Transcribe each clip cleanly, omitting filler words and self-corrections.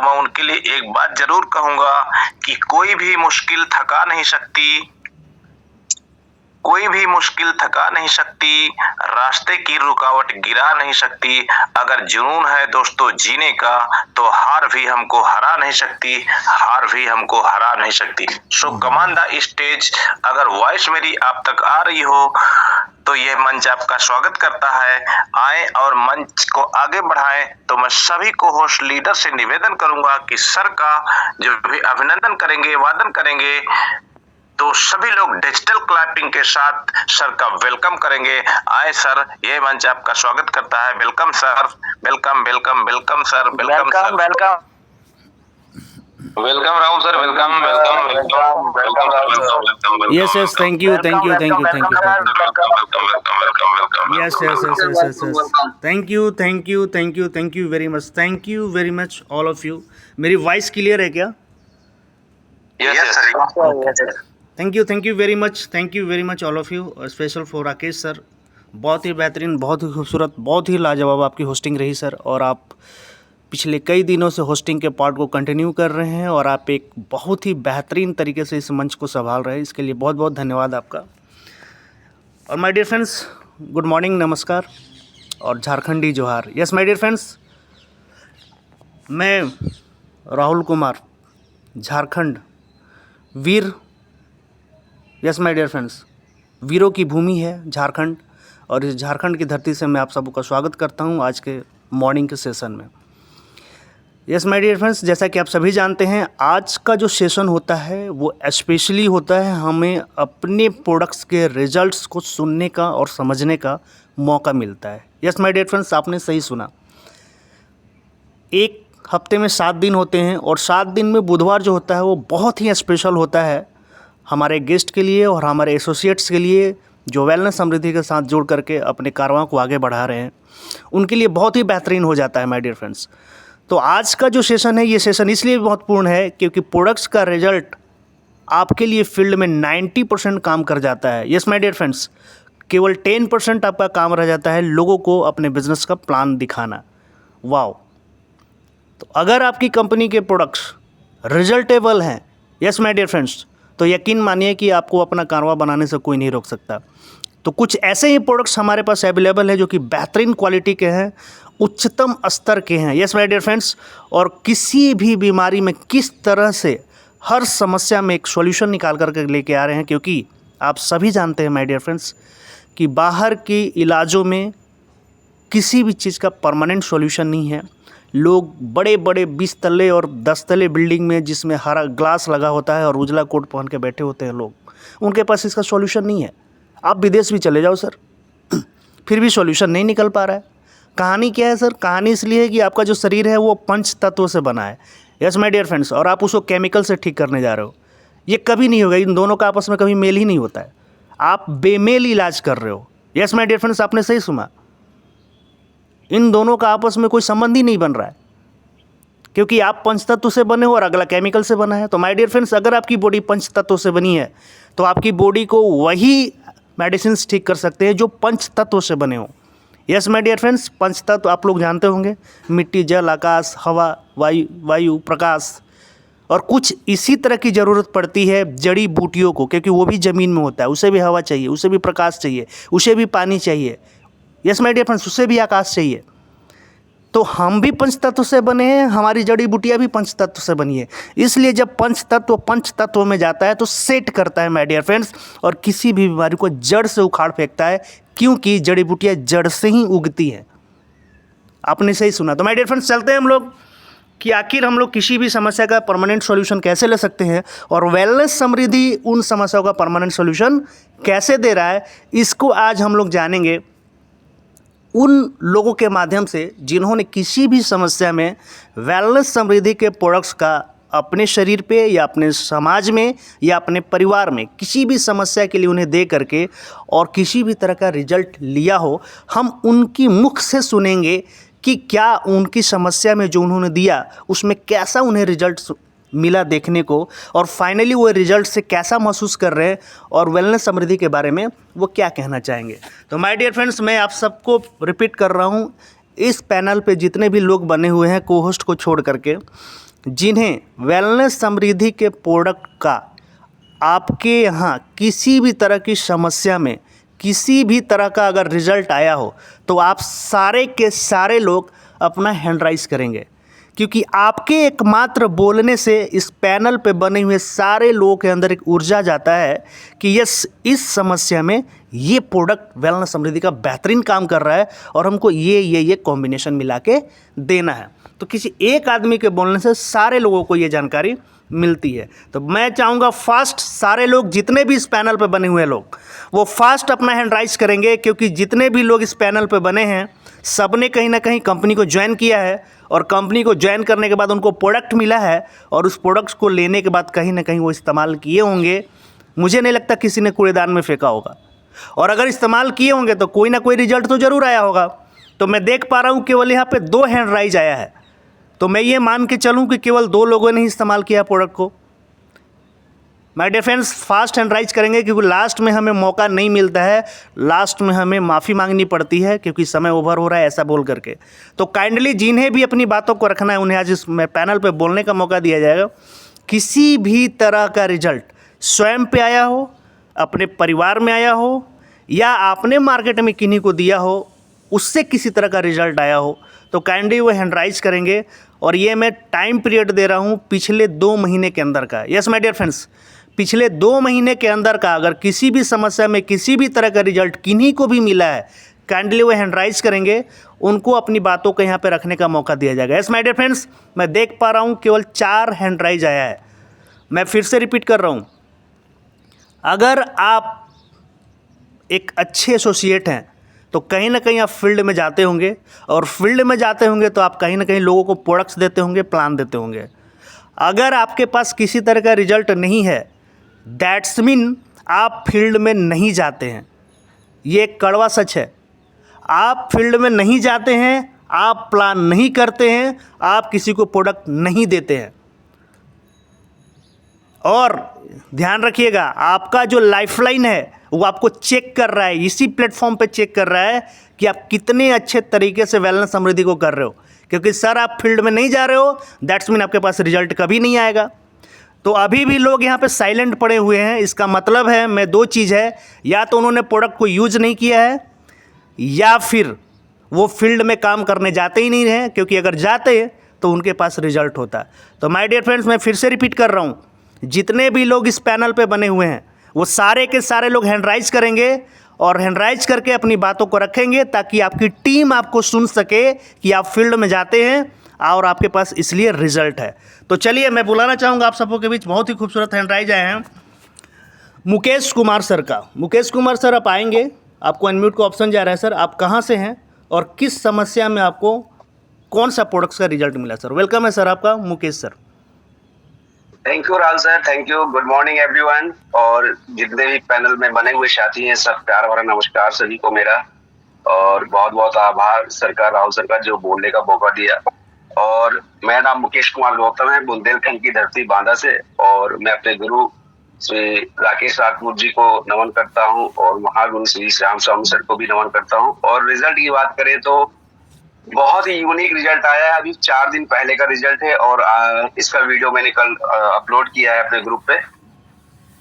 तो मैं उनके लिए एक बात जरूर कहूंगा कि कोई भी मुश्किल थका नहीं सकती, कोई भी मुश्किल थका नहीं सकती, रास्ते की रुकावट गिरा नहीं सकती। अगर जुनून है दोस्तों जीने का तो हार भी हमको हरा नहीं सकती, हार भी हमको हरा नहीं सकती। सो कमांड द स्टेज। अगर वॉइस मेरी आप तक आ रही हो तो यह मंच आपका स्वागत करता है। आए और मंच को आगे बढ़ाएं। तो मैं सभी को होस्ट लीडर से निवेदन करूंगा कि सर का जो भी अभिनंदन करेंगे, वादन करेंगे, तो सभी लोग डिजिटल क्लैपिंग के साथ सर का वेलकम करेंगे। आए सर, ये मंच आपका स्वागत करता है। Welcome sir, welcome welcome welcome sir, welcome sir, welcome welcome Rahul sir, welcome welcome welcome welcome welcome. Yes, yes, thank you. Yes, thank you very much. Thank you very much, all of you. मेरी voice clear है क्या? Yes sir. Thank you very much all of you. Special for Rakesh sir, बहुत ही बेहतरीन, बहुत ही खूबसूरत, बहुत ही लाजवाब आपकी होस्टिंग रही सर। और आप पिछले कई दिनों से होस्टिंग के पार्ट को कंटिन्यू कर रहे हैं और आप एक बहुत ही बेहतरीन तरीके से इस मंच को संभाल रहे हैं। इसके लिए बहुत बहुत धन्यवाद आपका। और my dear friends, good morning, नमस्कार और झारखंडी जोहार। यस माय डियर फ्रेंड्स, मैं राहुल कुमार, झारखंड वीर। यस माय डियर फ्रेंड्स, वीरों की भूमि है झारखंड और इस झारखंड की धरती से मैं आप सबका स्वागत करता हूं आज के मॉर्निंग के सेशन में। यस माय डियर फ्रेंड्स, जैसा कि आप सभी जानते हैं, आज का जो सेशन होता है वो स्पेशली होता है, हमें अपने प्रोडक्ट्स के रिजल्ट्स को सुनने का और समझने का मौका मिलता है। यस माय डियर फ्रेंड्स, आपने सही सुना। एक हफ्ते में 7 दिन होते हैं और 7 दिन में बुधवार जो होता है वो बहुत ही स्पेशल होता है हमारे गेस्ट के लिए और हमारे एसोसिएट्स के लिए, जो वेलनेस समृद्धि के साथ जुड़ करके अपने कारवां को आगे बढ़ा रहे हैं, उनके लिए बहुत ही बेहतरीन हो जाता है माय डियर फ्रेंड्स। तो आज का जो सेशन है, ये सेशन इसलिए महत्वपूर्ण है क्योंकि प्रोडक्ट्स का रिजल्ट आपके लिए फील्ड में 90% काम कर जाता है। यस माय डियर फ्रेंड्स, केवल 10% आपका काम रह जाता है लोगों को अपने बिजनेस का प्लान दिखाना। वाओ! तो अगर आपकी कंपनी के प्रोडक्ट्स रिजल्टेबल हैं, यस माय डियर फ्रेंड्स, तो यकीन मानिए कि आपको अपना कारवां बनाने से कोई नहीं रोक सकता। तो कुछ ऐसे ही प्रोडक्ट्स हमारे पास अवेलेबल है जो कि बेहतरीन क्वालिटी के हैं, उच्चतम स्तर के हैं। यस माय डियर फ्रेंड्स, और किसी भी बीमारी में किस तरह से हर समस्या में एक सॉल्यूशन निकाल करके लेके आ रहे हैं, क्योंकि आप सभी जानते हैं माय डियर फ्रेंड्स कि बाहर के इलाजों में किसी भी चीज़ का परमानेंट सॉल्यूशन नहीं है। लोग बड़े बड़े 20 तल्ले और 10 तल्ले बिल्डिंग में जिसमें हरा ग्लास लगा होता है और उजला कोट पहन के बैठे होते हैं लोग, उनके पास इसका सॉल्यूशन नहीं है। आप विदेश भी चले जाओ सर, फिर भी सॉल्यूशन नहीं निकल पा रहा है। कहानी क्या है सर? कहानी इसलिए है कि आपका जो शरीर है वो पंच तत्वों से बना है। यस माय डियर फ्रेंड्स, और आप उसको केमिकल से ठीक करने जा रहे हो। ये कभी नहीं होगा, इन दोनों का आपस में कभी मेल ही नहीं होता है। आप बेमेल इलाज कर रहे हो। यस माय डियर फ्रेंड्स, आपने सही सुना, इन दोनों का आपस में कोई संबंध ही नहीं बन रहा है, क्योंकि आप पंचतत्व से बने हो और अगला केमिकल से बना है। तो माय डियर फ्रेंड्स, अगर आपकी बॉडी पंचतत्व से बनी है तो आपकी बॉडी को वही मेडिसिन ठीक कर सकते हैं जो पंचतत्व से बने हो। यस माय डियर फ्रेंड्स, पंचतत्व आप लोग जानते होंगे, मिट्टी, जल, आकाश, हवा, वायु, प्रकाश। और कुछ इसी तरह की ज़रूरत पड़ती है जड़ी बूटियों को, क्योंकि वो भी ज़मीन में होता है, उसे भी हवा चाहिए, उसे भी प्रकाश चाहिए, उसे भी पानी चाहिए। यस माय डियर फ्रेंड्स, उससे भी आकाश चाहिए। तो हम भी पंचतत्व से बने हैं, हमारी जड़ी बूटियाँ भी पंचतत्व से बनी है। इसलिए जब पंचतत्व में जाता है तो सेट करता है माय डियर फ्रेंड्स, और किसी भी बीमारी को जड़ से उखाड़ फेंकता है, क्योंकि जड़ी बूटियाँ जड़ से ही उगती हैं। आपने सही सुना। तो माय डियर फ्रेंड्स, चलते हैं हम लोग कि आखिर हम लोग किसी भी समस्या का परमानेंट सॉल्यूशन कैसे ले सकते हैं और वेलनेस समृद्धि उन समस्याओं का परमानेंट सॉल्यूशन कैसे दे रहा है। इसको आज हम लोग जानेंगे उन लोगों के माध्यम से जिन्होंने किसी भी समस्या में वेलनेस समृद्धि के प्रोडक्ट्स का अपने शरीर पे या अपने समाज में या अपने परिवार में किसी भी समस्या के लिए उन्हें दे करके और किसी भी तरह का रिजल्ट लिया हो। हम उनकी मुख से सुनेंगे कि क्या उनकी समस्या में जो उन्होंने दिया उसमें कैसा उन्हें रिजल्ट मिला देखने को, और फाइनली वो रिजल्ट से कैसा महसूस कर रहे हैं और वेलनेस समृद्धि के बारे में वो क्या कहना चाहेंगे। तो माय डियर फ्रेंड्स, मैं आप सबको रिपीट कर रहा हूँ, इस पैनल पे जितने भी लोग बने हुए हैं को होस्ट को छोड़ करके, जिन्हें वेलनेस समृद्धि के प्रोडक्ट का आपके यहाँ किसी भी तरह की समस्या में किसी भी तरह का अगर रिजल्ट आया हो तो आप सारे के सारे लोग अपना हैंड राइज करेंगे, क्योंकि आपके एकमात्र बोलने से इस पैनल पे बने हुए सारे लोगों के अंदर एक ऊर्जा जाता है कि यस, इस समस्या में ये प्रोडक्ट वेलनेस समृद्धि का बेहतरीन काम कर रहा है और हमको ये कॉम्बिनेशन मिला के देना है। तो किसी एक आदमी के बोलने से सारे लोगों को ये जानकारी मिलती है। तो मैं चाहूँगा फास्ट सारे लोग, जितने भी इस पैनल पे बने हुए लोग, वो फास्ट अपना हैंड राइज करेंगे, क्योंकि जितने भी लोग इस पैनल पे बने हैं सब ने कहीं ना कहीं कंपनी को ज्वाइन किया है और कंपनी को ज्वाइन करने के बाद उनको प्रोडक्ट मिला है और उस प्रोडक्ट्स को लेने के बाद कहीं ना कहीं वो इस्तेमाल किए होंगे। मुझे नहीं लगता किसी ने कूड़ेदान में फेंका होगा, और अगर इस्तेमाल किए होंगे तो कोई ना कोई रिजल्ट तो ज़रूर आया होगा। तो मैं देख पा रहा हूँ केवल यहाँ पे 2 हैंड राइज आया है, तो मैं ये मान के चलूँ कि केवल 2 लोगों ने ही इस्तेमाल किया प्रोडक्ट को। My dear friends, fast hand raise करेंगे, क्योंकि लास्ट में हमें मौका नहीं मिलता है, लास्ट में हमें माफ़ी मांगनी पड़ती है क्योंकि समय ओवर हो रहा है ऐसा बोल करके। तो काइंडली जिन्हें भी अपनी बातों को रखना है उन्हें आज इस पैनल पे बोलने का मौका दिया जाएगा। किसी भी तरह का रिजल्ट स्वयं पे आया हो, अपने परिवार में आया हो, या आपने मार्केट में किन्हीं को दिया हो, उससे किसी तरह का रिजल्ट आया हो, तो काइंडली वो हैंड राइज करेंगे। और ये मैं टाइम पीरियड दे रहा हूँ पिछले 2 महीने के अंदर का। यस माय डियर फ्रेंड्स, पिछले 2 महीने के अंदर का अगर किसी भी समस्या में किसी भी तरह का रिजल्ट किन्हीं को भी मिला है, काइंडली वो हैंड राइज करेंगे, उनको अपनी बातों को यहाँ पे रखने का मौका दिया जाएगा। यस माय डियर फ्रेंड्स, मैं देख पा रहा हूँ केवल 4 हैंड राइज आया है। मैं फिर से रिपीट कर रहा हूँ, अगर आप एक अच्छे एसोसिएट हैं तो कहीं ना कहीं आप फील्ड में जाते होंगे, और फील्ड में जाते होंगे तो आप कहीं ना कहीं लोगों को प्रोडक्ट्स देते होंगे, प्लान देते होंगे। अगर आपके पास किसी तरह का रिजल्ट नहीं है, दैट्स मीन आप फील्ड में नहीं जाते हैं। ये एक कड़वा सच है। आप फील्ड में नहीं जाते हैं, आप प्लान नहीं करते हैं, आप किसी को प्रोडक्ट नहीं देते हैं। और ध्यान रखिएगा, आपका जो लाइफलाइन है वो आपको चेक कर रहा है, इसी प्लेटफॉर्म पे चेक कर रहा है कि आप कितने अच्छे तरीके से वेलनेस समृद्धि को कर रहे हो। क्योंकि सर आप फील्ड में नहीं जा रहे हो, दैट्स मीन आपके पास रिजल्ट कभी नहीं आएगा। तो अभी भी लोग यहाँ पे साइलेंट पड़े हुए हैं, इसका मतलब है मैं 2 चीज़ है, या तो उन्होंने प्रोडक्ट को यूज नहीं किया है, या फिर वो फील्ड में काम करने जाते ही नहीं रहे, क्योंकि अगर जाते तो उनके पास रिजल्ट होता। तो माय डियर फ्रेंड्स, मैं फिर से रिपीट कर रहा हूँ, जितने भी लोग इस पैनल पे बने हुए हैं वो सारे के सारे लोग हैंड राइज करेंगे, और हैंड राइज करके अपनी बातों को रखेंगे ताकि आपकी टीम आपको सुन सके कि आप फील्ड में जाते हैं और आपके पास इसलिए रिजल्ट है। तो चलिए मैं बुलाना चाहूँगा आप सबों के बीच, बहुत ही खूबसूरत हैंड राइज आए हैं मुकेश कुमार सर का। मुकेश कुमार सर आप आएंगे, आपको अनम्यूट का ऑप्शन जा रहा है। सर आप कहाँ से हैं और किस समस्या में आपको कौन सा प्रोडक्ट्स का रिजल्ट मिला? सर वेलकम है सर आपका, Mukesh sir. Thank you Rahul sir, thank you. Good morning everyone, और जितने भी पैनल में बने हुए साथी हैं सब प्यार भरा नमस्कार सभी को मेरा, और बहुत बहुत आभार सर का, राहुल सर का, जो बोलने का मौका दिया। और मेरा नाम मुकेश कुमार गौतम है, बुंदेलखंड की धरती बांदा से, और मैं अपने गुरु श्री राकेश राठौर जी को नमन करता हूँ और महागुरु श्री श्याम स्वामी सर को भी नमन करता हूँ। और रिजल्ट की बात करें तो बहुत ही यूनिक रिजल्ट आया है, अभी 4 दिन पहले का रिजल्ट है, और इसका वीडियो मैंने कल अपलोड किया है अपने ग्रुप पे।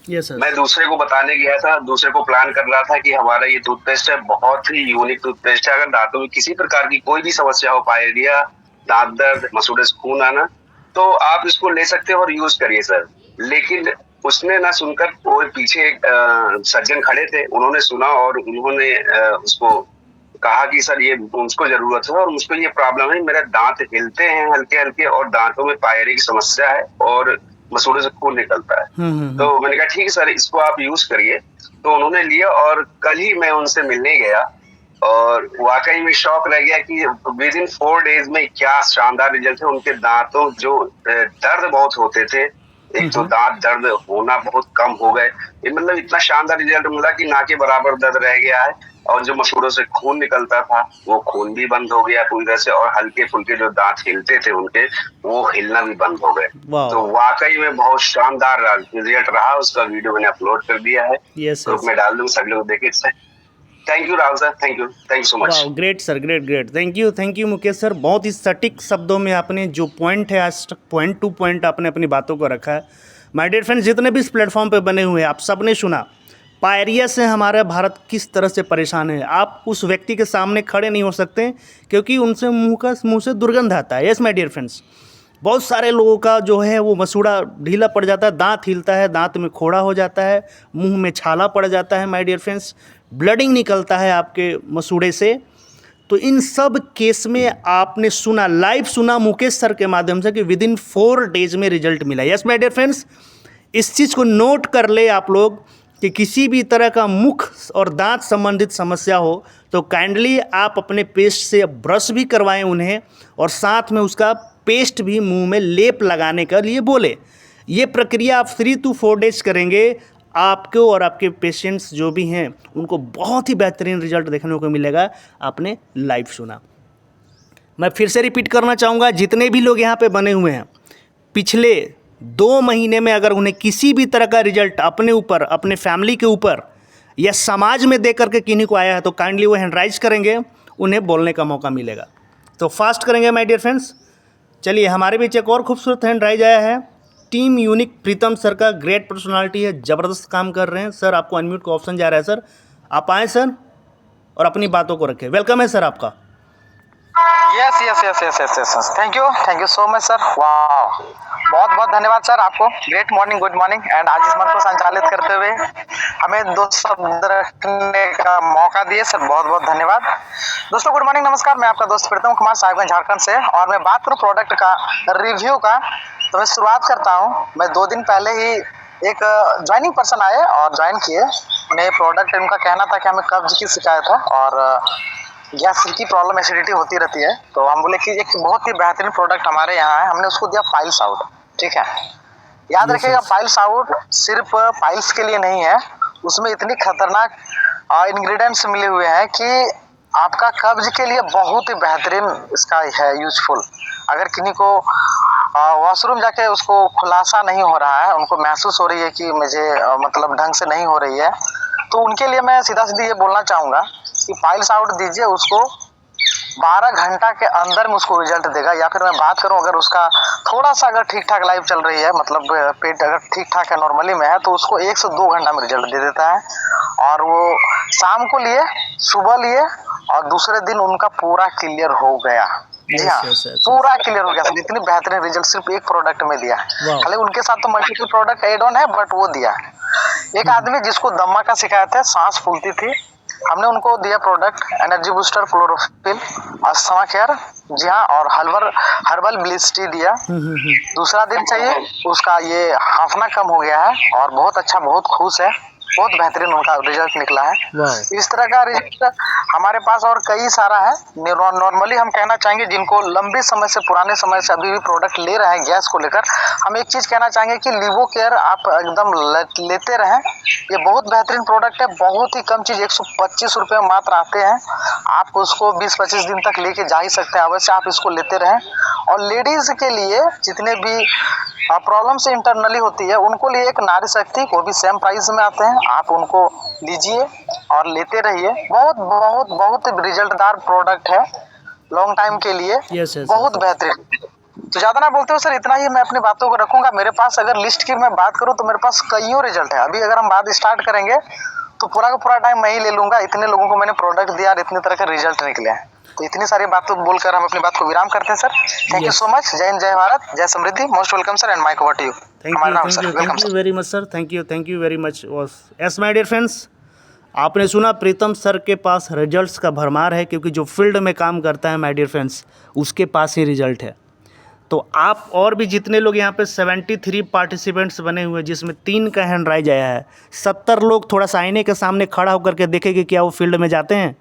Yes sir. मैं दूसरे को बताने गया था, दूसरे को प्लान कर रहा था कि हमारा ये टूथपेस्ट है, बहुत ही यूनिक टूथपेस्ट है। अगर दांतों में किसी प्रकार की कोई भी समस्या हो, पायरिया, दांत दर्द, मसूड़े से खून आना, तो आप इसको ले सकते हो और यूज करिए सर। लेकिन उसने ना सुनकर, वो पीछे एक सर्जन खड़े थे, उन्होंने सुना और उन्होंने उसको कहा कि सर ये उसको जरूरत है और मुझको ये प्रॉब्लम है, मेरे दांत हिलते हैं हल्के हल्के और दांतों में पायरिया की समस्या है और मसूड़े से खून निकलता है। तो मैंने कहा ठीक है सर, इसको आप यूज करिए। तो उन्होंने लिया और कल ही मैं उनसे मिलने गया और वाकई में शौक रह गया कि विद इन 4 डेज में क्या शानदार रिजल्ट है। उनके दांतों जो दर्द बहुत होते थे, एक तो दांत दर्द होना बहुत कम हो गए, ये मतलब इतना शानदार रिजल्ट मिला कि ना के बराबर दर्द रह गया है, और जो मसूड़ों से खून निकलता था वो खून भी बंद हो गया पूरी तरह से, और हल्के फुल्के जो दांत हिलते थे उनके, वो हिलना भी बंद हो गए। तो वाकई में बहुत शानदार रिजल्ट रहा। उसका वीडियो मैंने अपलोड कर दिया है, ग्रुप में डाल दूंगा, सभी लोग देखे। Thank you Rahul sir, thank you so much. वाह, great sir, great. Thank you Mukesh sir. बहुत ही सटीक शब्दों में आपने जो पॉइंट है, आज तक पॉइंट टू पॉइंट आपने अपनी बातों को रखा है। माय डियर फ्रेंड्स, जितने भी इस प्लेटफॉर्म पे बने हुए हैं, आप सब ने सुना पायरिया से हमारा भारत किस तरह से परेशान है। आप उस व्यक्ति के सामने खड़े नहीं हो सकते क्योंकि उनसे मुंह से दुर्गंध आता है। यस माय डियर फ्रेंड्स, बहुत सारे लोगों का जो है वो मसूड़ा ढीला पड़ जाता है, दांत हिलता है, दांत में फोड़ा हो जाता है, मुंह में छाला पड़ जाता है माय डियर फ्रेंड्स, ब्लडिंग निकलता है आपके मसूड़े से। तो इन सब केस में आपने सुना, लाइव सुना मुकेश सर के माध्यम से कि विदिन 4 डेज में रिजल्ट मिला। यस माय डियर फ्रेंड्स, इस चीज़ को नोट कर ले आप लोग कि किसी भी तरह का मुख और दांत संबंधित समस्या हो तो काइंडली आप अपने पेस्ट से ब्रश भी करवाएं उन्हें, और साथ में उसका पेस्ट भी मुंह में लेप लगाने के लिए बोले। ये प्रक्रिया आप 3 to 4 डेज करेंगे, आपको और आपके पेशेंट्स जो भी हैं उनको बहुत ही बेहतरीन रिजल्ट देखने को मिलेगा। आपने लाइव सुना। मैं फिर से रिपीट करना चाहूँगा, जितने भी लोग यहाँ पे बने हुए हैं, पिछले 2 महीने में अगर उन्हें किसी भी तरह का रिजल्ट अपने ऊपर, अपने फैमिली के ऊपर या समाज में दे करके किन्हीं को आया है तो काइंडली वो हैंड राइज करेंगे, उन्हें बोलने का मौका मिलेगा। तो फास्ट करेंगे माय डियर फ्रेंड्स। चलिए, हमारे बीच एक और खूबसूरत हैंड राइज आया है। टीम यूनिक प्रीतम सर का, ग्रेट पर्सनालिटी है, ज़बरदस्त काम कर रहे हैं सर। आपको अनम्यूट का ऑप्शन जा रहा है सर, आप आएँ सर और अपनी बातों को रखें। वेलकम है सर आपका। Yes, thank you so much sir. वाह, बहुत बहुत धन्यवाद सर आपको। Great morning, good morning. And आज इस मंच को संचालित करते हुए हमें 2 शब्द रखने का मौका दिए सर, बहुत बहुत धन्यवाद। दोस्तों गुड मॉर्निंग, नमस्कार। मैं आपका दोस्त प्रीतम कुमार, साहिबगंज, झारखंड से। और मैं बात करूं प्रोडक्ट का रिव्यू का, तो मैं शुरुआत करता हूं। मैं 2 दिन पहले ही एक ज्वाइनिंग पर्सन आए और ज्वाइन किए। उन्हें प्रोडक्ट, उनका कहना था कि हमें कब्ज की शिकायत है और गैस की प्रॉब्लम, एसिडिटी होती रहती है। तो हम बोले कि एक बहुत ही बेहतरीन प्रोडक्ट हमारे यहाँ है। हमने उसको दिया पाइल्स आउट। ठीक है, याद रखिएगा, पाइल्स आउट सिर्फ पाइल्स के लिए नहीं है, उसमें इतनी खतरनाक इंग्रेडिएंट्स मिले हुए हैं कि आपका कब्ज के लिए बहुत ही बेहतरीन इसका है यूजफुल। अगर किन्हीं को वॉशरूम जाके उसको खुलासा नहीं हो रहा है, उनको महसूस हो रही है कि मुझे मतलब ढंग से नहीं हो रही है, तो उनके लिए मैं सीधा सीधी ये बोलना चाहूँगा कि पाइल्स आउट दीजिए उसको। 12 घंटा के अंदर में उसको रिजल्ट देगा। या फिर मैं बात करूं, अगर उसका थोड़ा सा अगर ठीक ठाक लाइफ चल रही है, मतलब पेट अगर ठीक ठाक है, नॉर्मली में है, तो उसको 1 से 2 घंटा में रिजल्ट दे देता है। और वो शाम को लिए, सुबह लिए और दूसरे दिन उनका पूरा क्लियर हो गया। जी हाँ, पूरा क्लियर हो गया। इतनी बेहतरीन रिजल्ट सिर्फ एक प्रोडक्ट में दिया। खाली उनके साथ तो मल्टीपल प्रोडक्ट एड ऑन है, बट वो दिया। एक आदमी जिसको दम्मा का शिकायत है, सांस फूलती थी, हमने उनको दिया product energy booster, chlorophyll, asthma care, जी हाँ, और हर्बल ब्लिस टी दिया। दूसरा दिन चाहिए उसका, ये हाफना कम हो गया है और बहुत अच्छा, बहुत खुश है, बहुत बेहतरीन उनका रिजल्ट निकला है। इस तरह का रिजल्ट हमारे पास और कई सारा है। नॉर्मली हम कहना चाहेंगे, जिनको लंबे समय से, पुराने समय से अभी भी प्रोडक्ट ले रहे हैं गैस को लेकर, हम एक चीज कहना चाहेंगे कि लिवो केयर आप एकदम लेते रहें। ये बहुत बेहतरीन प्रोडक्ट है, बहुत ही कम चीज, 125 रुपये मात्र आते हैं। आप उसको 20-25 दिन तक लेके जा ही सकते हैं। अवश्य आप इसको लेते रहें। और लेडीज के लिए जितने भी प्रॉब्लम से इंटरनली होती है, उनको लिए एक नारी शक्ति, वो भी सेम प्राइस में आते हैं। आप उनको लीजिए और लेते रहिए। बहुत बहुत बहुत रिजल्टदार प्रोडक्ट है, लॉन्ग टाइम के लिए। बहुत बेहतरीन। तो ज्यादा ना बोलते हो सर, इतना ही मैं अपनी बातों को रखूंगा। मेरे पास अगर लिस्ट की मैं बात करूं तो मेरे पास कईयों रिजल्ट है। अभी अगर हम बात स्टार्ट करेंगे तो पूरा का पूरा टाइम मैं ही ले लूंगा। इतने लोगों को मैंने प्रोडक्ट दिया और इतने तरह के रिजल्ट निकले हैं। तो इतनी सारी बातें बोलकर हम अपनी बात को विराम करते हैं sir. Thank you so much. जय हिंद, जय भारत, जय Samriddhi. Most welcome sir, and mike over to you. Thank you very much sir, thank you very much. Yes my dear friends, आपने सुना प्रीतम सर के पास रिजल्ट्स का भरमार है, क्योंकि जो फील्ड में काम करता है माय डियर फ्रेंड्स, उसके पास ही रिजल्ट है। तो आप और भी जितने लोग यहाँ पे 73 पार्टिसिपेंट्स बने हुए हैं, जिसमें 3 का हैंड राइज आया है, 70 लोग थोड़ा सा आईने के सामने खड़ा होकर के देखेंगे क्या वो फील्ड में जाते हैं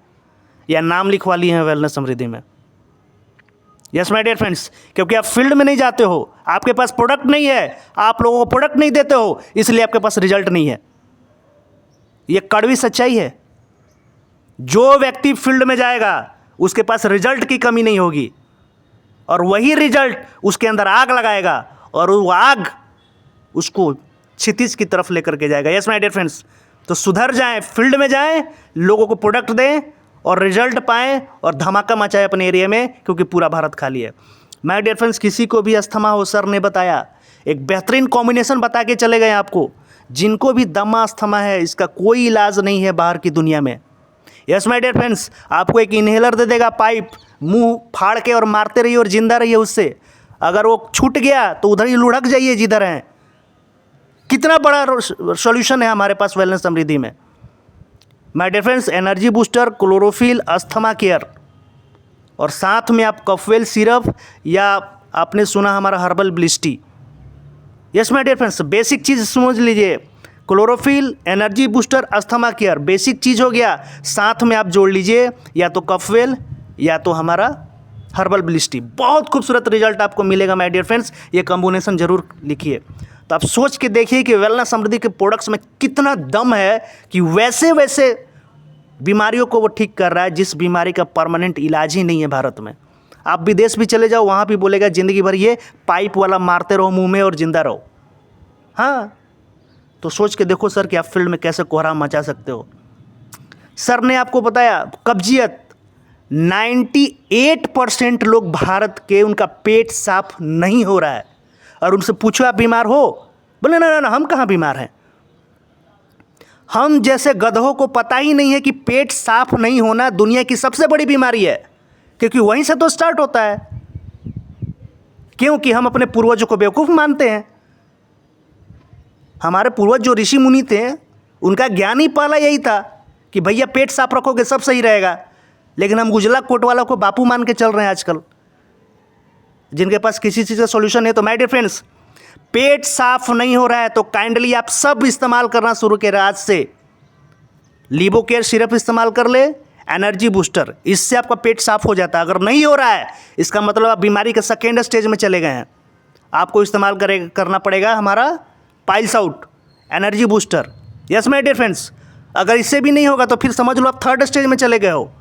या नाम लिखवा लिए हैं वेलनेस समृद्धि में। यस माय डियर फ्रेंड्स, क्योंकि आप फील्ड में नहीं जाते हो, आपके पास प्रोडक्ट नहीं है, आप लोगों को प्रोडक्ट नहीं देते हो, इसलिए आपके पास रिजल्ट नहीं है। ये कड़वी सच्चाई है। जो व्यक्ति फील्ड में जाएगा उसके पास रिजल्ट की कमी नहीं होगी, और वही रिजल्ट उसके अंदर आग लगाएगा और वो आग उसको क्षितिज की तरफ लेकर के जाएगा। यस माय डियर फ्रेंड्स, तो सुधर जाएं, फील्ड में जाएं, लोगों को प्रोडक्ट दें और रिजल्ट पाएं और धमाका मचाएं अपने एरिया में, क्योंकि पूरा भारत खाली है। माय डियर फ्रेंड्स, किसी को भी अस्थमा हो, सर ने बताया, एक बेहतरीन कॉम्बिनेशन बता के चले गए आपको। जिनको भी दमा अस्थमा है, इसका कोई इलाज नहीं है बाहर की दुनिया में। यस माय डियर फ्रेंड्स, आपको एक इन्हेलर दे देगा, पाइप, मुंह फाड़ के और मारते रहिए और जिंदा रहिए उससे। अगर वो छूट गया तो उधर ही लुढ़क जाइए जिधर हैं। कितना बड़ा सॉल्यूशन है हमारे पास वेलनेस समृद्धि में। My dear friends, energy booster, chlorophyll, asthma care, और साथ में आप कफवेल सिरप, या आपने सुना हमारा हर्बल ब्लिच tea. Yes my dear friends, basic चीज़ समझ लीजिए, chlorophyll, energy booster, asthma care, basic चीज़ हो गया। साथ में आप जोड़ लीजिए या तो कफवेल या तो हमारा हर्बल ब्लिच टी। बहुत खूबसूरत रिजल्ट आपको मिलेगा माय डियर फ्रेंड्स। ये कॉम्बिनेशन जरूर लिखिए। तो आप सोच के देखिए कि वेलनेस समृद्धि के प्रोडक्ट्स में कितना दम है कि वैसे वैसे बीमारियों को वो ठीक कर रहा है जिस बीमारी का परमानेंट इलाज ही नहीं है भारत में। आप विदेश भी चले जाओ, वहाँ भी बोलेगा ज़िंदगी भर ये पाइप वाला मारते रहो मुंह में और जिंदा रहो। हाँ, तो सोच के देखो सर कि आप फील्ड में कैसे कोहराम मचा सकते हो। सर ने आपको बताया कब्जियत, 98% लोग भारत के, उनका पेट साफ नहीं हो रहा है। और उनसे पूछो आप बीमार हो, बोले ना ना हम कहाँ बीमार हैं। हम जैसे गधों को पता ही नहीं है कि पेट साफ नहीं होना दुनिया की सबसे बड़ी बीमारी है, क्योंकि वहीं से तो स्टार्ट होता है। क्योंकि हम अपने पूर्वजों को बेवकूफ़ मानते हैं। हमारे पूर्वज जो ऋषि मुनि थे, उनका ज्ञान ही पहला यही था कि भैया पेट साफ रखोगे सब सही रहेगा। लेकिन हम उजला कोट वालों को बापू मान के चल रहे हैं आजकल, जिनके पास किसी चीज़ का सॉल्यूशन है। तो माय डियर फ्रेंड्स, पेट साफ नहीं हो रहा है तो काइंडली आप सब इस्तेमाल करना शुरू करें आज से। लीबो केयर सिरप इस्तेमाल कर ले, एनर्जी बूस्टर, इससे आपका पेट साफ हो जाता है। अगर नहीं हो रहा है, इसका मतलब आप बीमारी के सेकेंड स्टेज में चले गए हैं। आपको इस्तेमाल करना पड़ेगा हमारा piles out energy booster. Yes my dear friends, अगर इससे भी नहीं होगा तो फिर समझ लो आप थर्ड स्टेज में चले गए हो,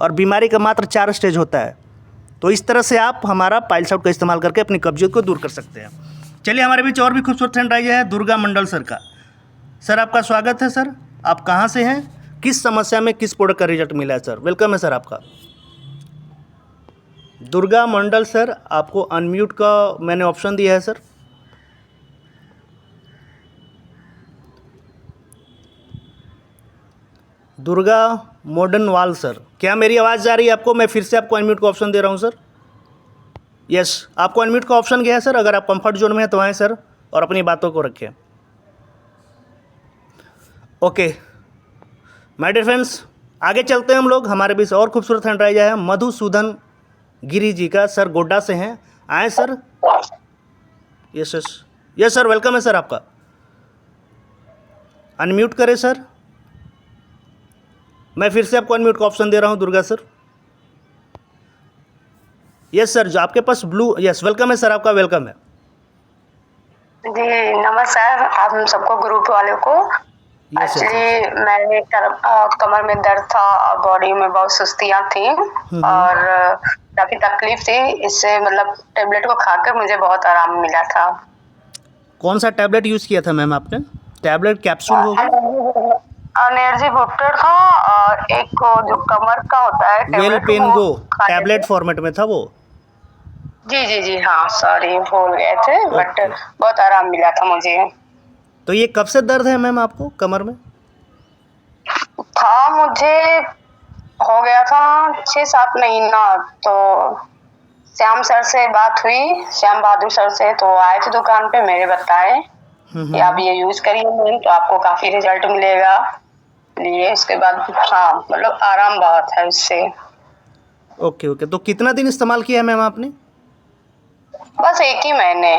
और बीमारी का मात्र 4 स्टेज होता है। तो इस तरह से आप हमारा पाइल्स आउट का इस्तेमाल करके अपनी कब्जियत को दूर कर सकते हैं। चलिए, हमारे बीच और भी खूबसूरत फ्रेंड आई है दुर्गा मंडल सर का। सर आपका स्वागत है। सर आप कहाँ से हैं, किस समस्या में किस प्रोडक्ट का रिजल्ट मिला है सर? वेलकम है सर आपका। दुर्गा मंडल सर, आपको अनम्यूट का मैंने ऑप्शन दिया है सर। दुर्गा मॉडर्न वाल सर, क्या मेरी आवाज़ जा रही है आपको? मैं फिर से आपको अनम्यूट का ऑप्शन दे रहा हूँ सर। यस, आपको अनम्यूट का ऑप्शन गया है सर। अगर आप कंफर्ट जोन में हैं तो आएँ सर और अपनी बातों को रखें। ओके माय डियर फ्रेंड्स, आगे चलते हैं हम लोग। हमारे बीच और खूबसूरत हैंड राइज है मधुसूदन गिरी जी का। सर गोड्डा से हैं, आए sir. Yes yes yes sir, welcome है सर आपका। अनम्यूट करें सर। मैं फिर से आपको अनम्यूट का ऑप्शन दे रहा हूं दुर्गा सर। यस सर, जो आपके पास ब्लू, यस वेलकम है सर आपका, वेलकम है जी। नमस्कार आप सबको, ग्रुप वालों को। एक्चुअली मैंने कमर में दर्द था और बॉडी में बहुत सुस्तियाँ थी और काफी तकलीफ थी। इससे मतलब टेबलेट को खाकर मुझे बहुत आराम मिला था। कौन सा टैबलेट यूज़ किया था मैम आपने? टैबलेट कैप्सूल होगा? एनर्जी बूस्टर था और एक जो कमर का होता है वेल पेन गो, टैबलेट फॉर्मेट में था वो। जी जी जी हाँ, सॉरी भूल गए थे, बट बहुत आराम मिला था मुझे। तो ये कब से दर्द है मैम आपको कमर में? था मुझे हो गया था 6-7 महीना। तो श्याम सर से बात हुई, श्याम बहादुर सर से, तो आए थे दुकान पे, मेरे बताए कि आप ये यूज करिए मैम तो आपको काफी रिजल्ट मिलेगा। लिए उसके बाद हाँ, मतलब आराम बहुत है उससे। ओके ओके, तो कितना दिन इस्तेमाल किया है मैम आपने? बस 1 ही महीने।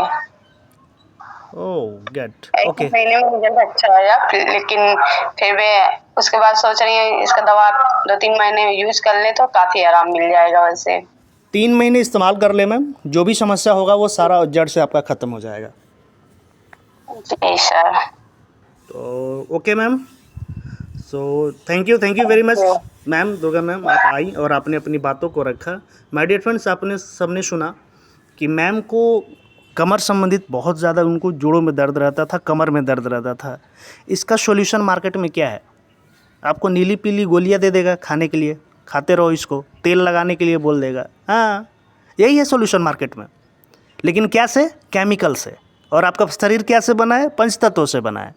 ओह गेट, ओके। 1 महीने में रिजल्ट अच्छा आया, लेकिन फिर मैं उसके बाद सोच रही हूँ इसका दवा 2-3 महीने यूज कर ले तो काफी आराम मिल जाएगा। वैसे 3 महीने इस्तेमाल कर ले मैम, जो भी समस्या होगा वो सारा जड़ से आपका ख़त्म हो जाएगा। जी सर। तो okay ma'am, so thank you very much ma'am. Durga ma'am आप आई और आपने अपनी बातों को रखा। माय डियर फ्रेंड्स, आपने सबने सुना कि मैम को कमर संबंधित बहुत ज़्यादा उनको जोड़ों में दर्द रहता था, कमर में दर्द रहता था। इसका सॉल्यूशन मार्केट में क्या है? आपको नीली पीली गोलियां दे देगा खाने के लिए, खाते रहो इसको, तेल लगाने के लिए बोल देगा। हाँ, यही है सॉल्यूशन मार्केट में। लेकिन क्या से? केमिकल से। और आपका शरीर क्या से बना है? पंच तत्वों से बना है।